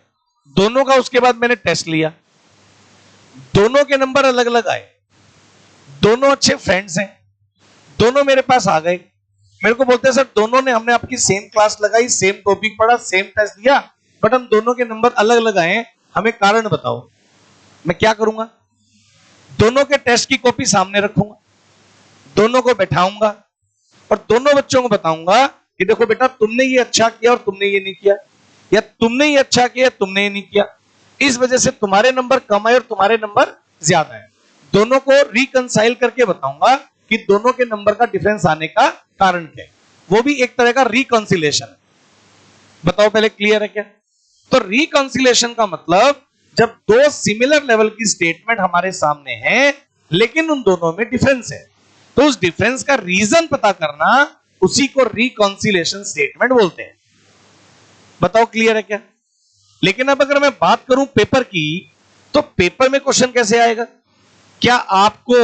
दोनों का उसके बाद मैंने टेस्ट लिया, दोनों के नंबर अलग अलग आए, दोनों अच्छे फ्रेंड्स हैं, दोनों मेरे पास आ गए, मेरे को बोलते हैं सर दोनों ने, हमने आपकी सेम क्लास लगाई, सेम टॉपिक पढ़ा, सेम टेस्ट दिया, बट हम दोनों के नंबर अलग अलग आए हैं, हमें कारण बताओ। मैं क्या करूंगा? दोनों के टेस्ट की कॉपी सामने रखूंगा, दोनों को बैठाऊंगा और दोनों बच्चों को बताऊंगा कि देखो बेटा, तुमने ये अच्छा किया और तुमने ये नहीं किया, या तुमने ये अच्छा किया तुमने ये नहीं किया, इस वजह से तुम्हारे नंबर कम आए और तुम्हारे नंबर ज्यादा है। दोनों को रिकंसाइल करके बताऊंगा कि दोनों के नंबर का डिफरेंस आने का कारण क्या है। वो भी एक तरह का रिकंसिलेशन है। बताओ पहले क्लियर है क्या? तो रिकंसिलेशन का मतलब जब 2 सिमिलर लेवल की स्टेटमेंट हमारे सामने है लेकिन उन दोनों में डिफरेंस है, तो उस डिफरेंस का रीजन पता करना, उसी को रिकंसिलेशन स्टेटमेंट बोलते हैं। बताओ क्लियर है क्या? लेकिन अब अगर मैं बात करूं पेपर की, तो पेपर में क्वेश्चन कैसे आएगा? क्या आपको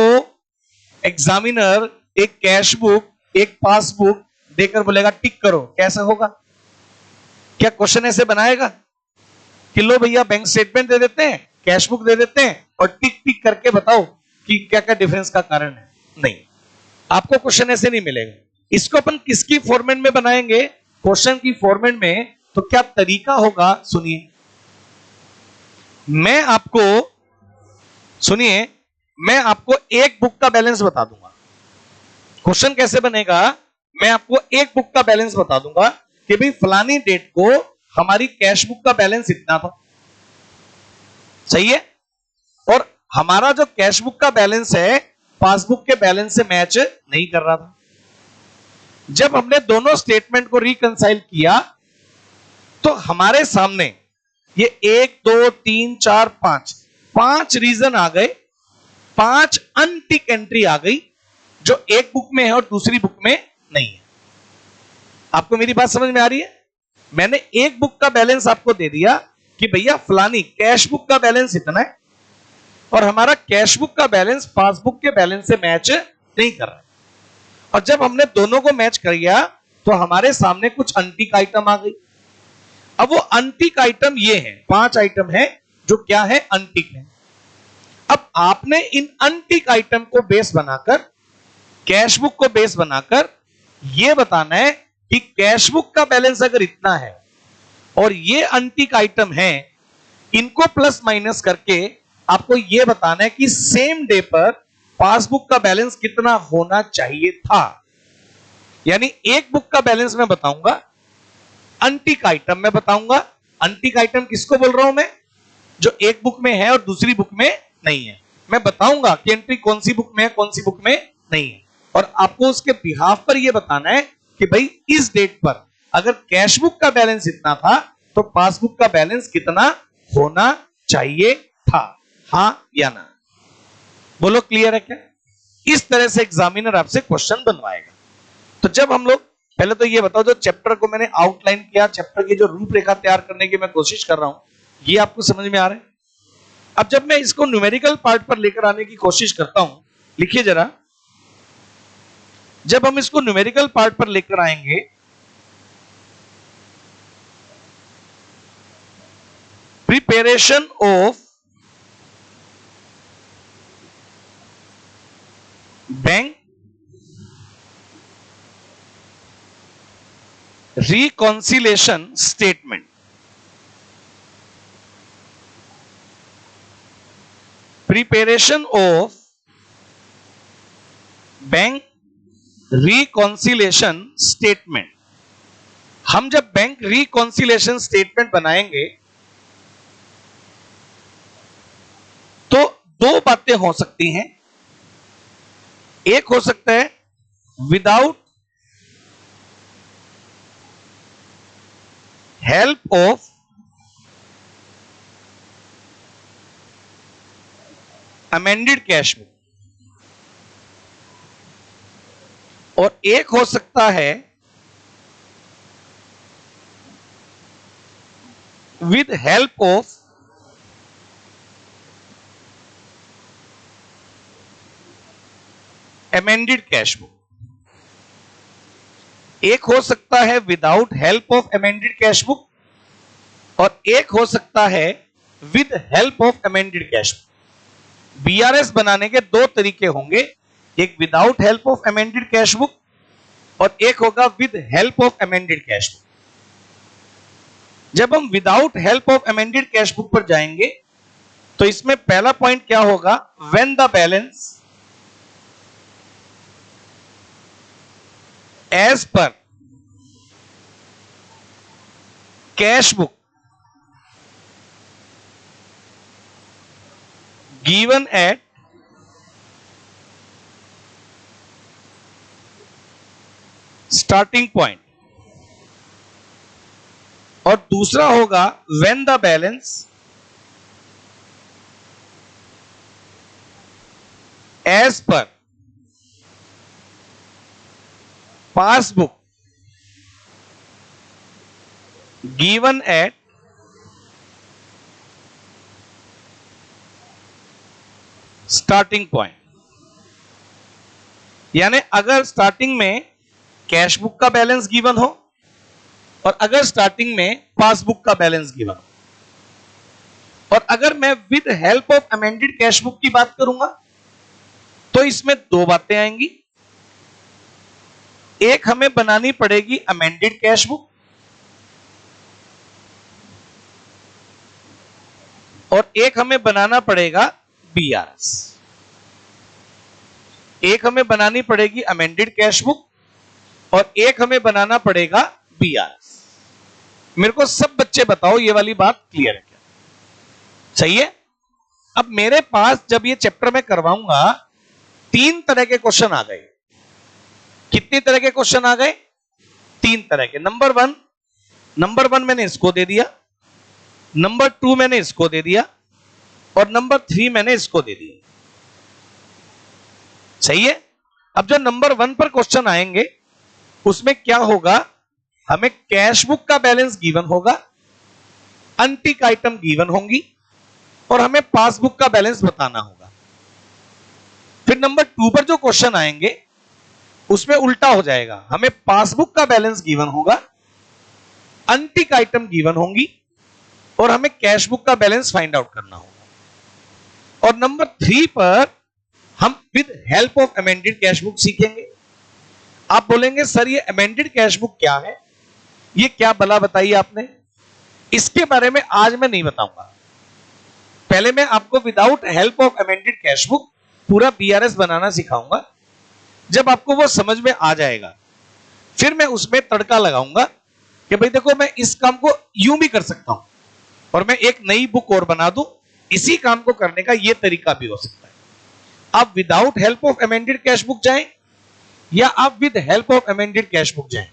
एग्जामिनर एक कैश बुक, एक पासबुक देकर बोलेगा टिक करो, कैसा होगा? क्या क्वेश्चन ऐसे बनाएगा कि लो भैया बैंक स्टेटमेंट दे देते हैं, कैश बुक दे देते हैं और टिक टिक करके बताओ कि क्या क्या डिफरेंस का कारण है? नहीं, आपको क्वेश्चन ऐसे नहीं मिलेगा। इसको अपन किसकी फॉर्मेट में बनाएंगे? क्वेश्चन की फॉर्मेट में। तो क्या तरीका होगा? सुनिए, मैं आपको एक बुक का बैलेंस बता दूंगा, क्वेश्चन कैसे बनेगा, मैं आपको एक बुक का बैलेंस बता दूंगा कि भाई फलानी डेट को हमारी कैश बुक का बैलेंस इतना था, सही है, और हमारा जो कैश बुक का बैलेंस है पासबुक के बैलेंस से मैच नहीं कर रहा था। जब हमने दोनों स्टेटमेंट को रिकंसाइल किया तो हमारे सामने ये 1 2 3 4 5 रीजन आ गए, 5 अनटिक एंट्री आ गई जो एक बुक में है और दूसरी बुक में नहीं है। आपको मेरी बात समझ में आ रही है? मैंने एक बुक का बैलेंस आपको दे दिया कि भैया फलानी कैश बुक का बैलेंस इतना है और हमारा कैश बुक का बैलेंस पासबुक के बैलेंस से मैच नहीं कर रहा है। और जब हमने दोनों को मैच कर दिया तो हमारे सामने कुछ अनटिक आइटम आ गई। अब वो अनटिक आइटम ये है, 5 आइटम है जो क्या है, अनटिक है। अब आपने इन अनटिक आइटम को बेस बनाकर, कैश बुक को बेस बनाकर यह बताना है कि कैश बुक का बैलेंस अगर इतना है और ये अनटिक आइटम है, इनको प्लस माइनस करके आपको यह बताना है कि सेम डे पर पासबुक का बैलेंस कितना होना चाहिए था। यानी एक बुक का बैलेंस मैं बताऊंगा, अनटिक आइटम मैं बताऊंगा। अनटिक आइटम किसको बोल रहा हूं मैं, जो एक बुक में है और दूसरी बुक में नहीं है। मैं बताऊंगा कि एंट्री कौन सी बुक में है, कौन सी बुक में नहीं है, और आपको उसके बिहाफ पर यह बताना है कि भाई इस डेट पर अगर कैश बुक का बैलेंस इतना था तो पासबुक का बैलेंस कितना होना चाहिए था, हां या ना। बोलो क्लियर है क्या? इस तरह से एग्जामिनर आपसे क्वेश्चन बनवाएगा। तो जब हम लोग, पहले तो ये बताओ, जो चैप्टर को मैंने आउटलाइन किया, चैप्टर की जो रूपरेखा तैयार करने की मैं कोशिश कर रहा हूं, ये आपको समझ में आ रहा है? अब जब मैं इसको न्यूमेरिकल पार्ट पर लेकर आने की कोशिश करता हूं, लिखिए जरा, जब हम इसको न्यूमेरिकल पार्ट पर लेकर आएंगे preparation of bank reconciliation statement, preparation of bank reconciliation statement. हम जब बैंक रिकॉन्सिलेशन स्टेटमेंट बनाएंगे तो दो बातें हो सकती हैं। एक हो सकता है without help of amended cash book, और एक हो सकता है with help of amended cash book. एक हो सकता है without help of amended cash book और एक हो सकता है with help of amended cash book. BRS बनाने के दो तरीके होंगे, एक without help of amended cash book और एक होगा with help of amended cash book. जब हम without help of amended cash book पर जाएंगे तो इसमें पहला पॉइंट क्या होगा, when the balance as per cash book given at starting point, और दूसरा होगा when the balance as per passbook given at starting point. यानी अगर स्टार्टिंग में कैश बुक का बैलेंस गिवन हो और अगर स्टार्टिंग में पासबुक का बैलेंस गिवन हो, और अगर मैं with help of amended cash book की बात करूंगा तो इसमें दो बातें आएंगी। एक हमें बनानी पड़ेगी अमेंडेड कैश बुक और एक हमें बनाना पड़ेगा बीआरएस। एक हमें बनानी पड़ेगी अमेंडेड कैश बुक और एक हमें बनाना पड़ेगा बीआरएस। मेरे को सब बच्चे बताओ ये वाली बात क्लियर है क्या? सही है। अब मेरे पास जब ये चैप्टर में करवाऊंगा 3 तरह के क्वेश्चन आ गए। कितनी तरह के क्वेश्चन आ गए? 3 तरह के। नंबर वन मैंने इसको दे दिया, नंबर 2 मैंने इसको दे दिया और नंबर 3 मैंने इसको दे दिया। सही है। अब जो नंबर 1 पर क्वेश्चन आएंगे उसमें क्या होगा, हमें कैश बुक का बैलेंस गिवन होगा, अनटिक आइटम गिवन होंगी और हमें पासबुक का बैलेंस बताना होगा। फिर नंबर 2 पर जो क्वेश्चन आएंगे उसमें उल्टा हो जाएगा, हमें पासबुक का बैलेंस गिवन होगा, अनटिक आइटम गिवन होंगी और हमें कैश बुक का बैलेंस फाइंड आउट करना होगा। और नंबर 3 पर हम with help of amended cash book सीखेंगे। आप बोलेंगे सर ये अमेंडेड कैश बुक क्या है, ये क्या भला बताइए आपने? इसके बारे में आज मैं नहीं बताऊंगा। पहले मैं आपको without help of amended cash book पूरा बीआरएस बनाना सिखाऊंगा। जब आपको वो समझ में आ जाएगा फिर मैं उसमें तड़का लगाऊंगा कि भाई देखो मैं इस काम को यूं भी कर सकता हूं और मैं एक नई बुक और बना दूं, इसी काम को करने का ये तरीका भी हो सकता है। आप without help of amended cash book जाएं या आप with help of amended cash book जाएं,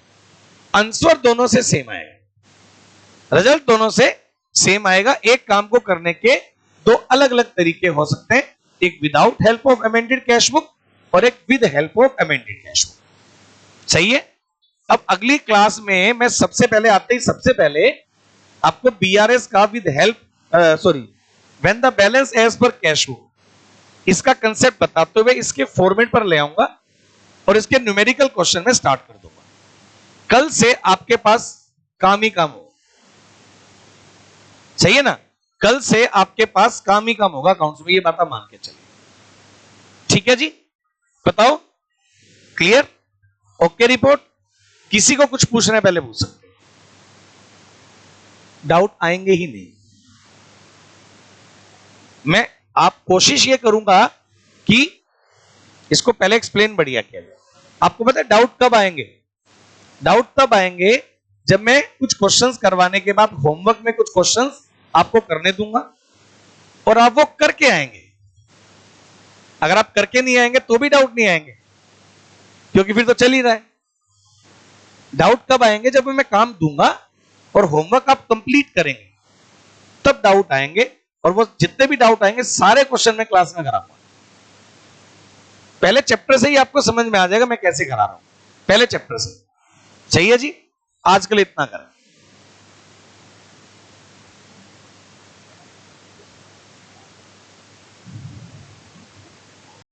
आंसर दोनों से सेम आएगा, रिजल्ट दोनों से सेम आएगा। एक काम को करने के 2 अलग अलग तरीके हो सकते हैं, एक without help of amended cash book और एक with help of amended cash book. सही है। अब अगली क्लास में मैं सबसे पहले आपको बीआरएस का with help when the balance as per cash book इसका कंसेप्ट बताते हुए इसके फॉर्मेट पर ले आऊंगा और इसके न्यूमेरिकल क्वेश्चन में स्टार्ट कर दूंगा। कल से आपके पास काम ही काम हो। सही है ना। कल से आपके पास काम ही काम होगा अकाउंट्स में, ये बात मान के चलिए। ठीक है जी, बताओ क्लियर? Okay report. किसी को कुछ पूछना है पहले पूछ सकते, डाउट आएंगे ही नहीं। मैं आप कोशिश ये करूंगा कि इसको पहले एक्सप्लेन बढ़िया किया जाए। आपको पता है डाउट कब आएंगे? डाउट तब आएंगे जब मैं कुछ क्वेश्चंस करवाने के बाद होमवर्क में कुछ क्वेश्चंस आपको करने दूंगा और आप वो करके आएंगे। अगर आप करके नहीं आएंगे तो भी डाउट नहीं आएंगे, क्योंकि फिर तो चल ही रहा है। डाउट कब आएंगे? जब मैं काम दूंगा और होमवर्क आप कंप्लीट करेंगे तब डाउट आएंगे, और वो जितने भी डाउट आएंगे सारे क्वेश्चन मैं क्लास में कराऊंगा। पहले चैप्टर से ही आपको समझ में आ जाएगा मैं कैसे करा रहा हूं, पहले चैप्टर से। चाहिए जी? आज के लिए इतना करें।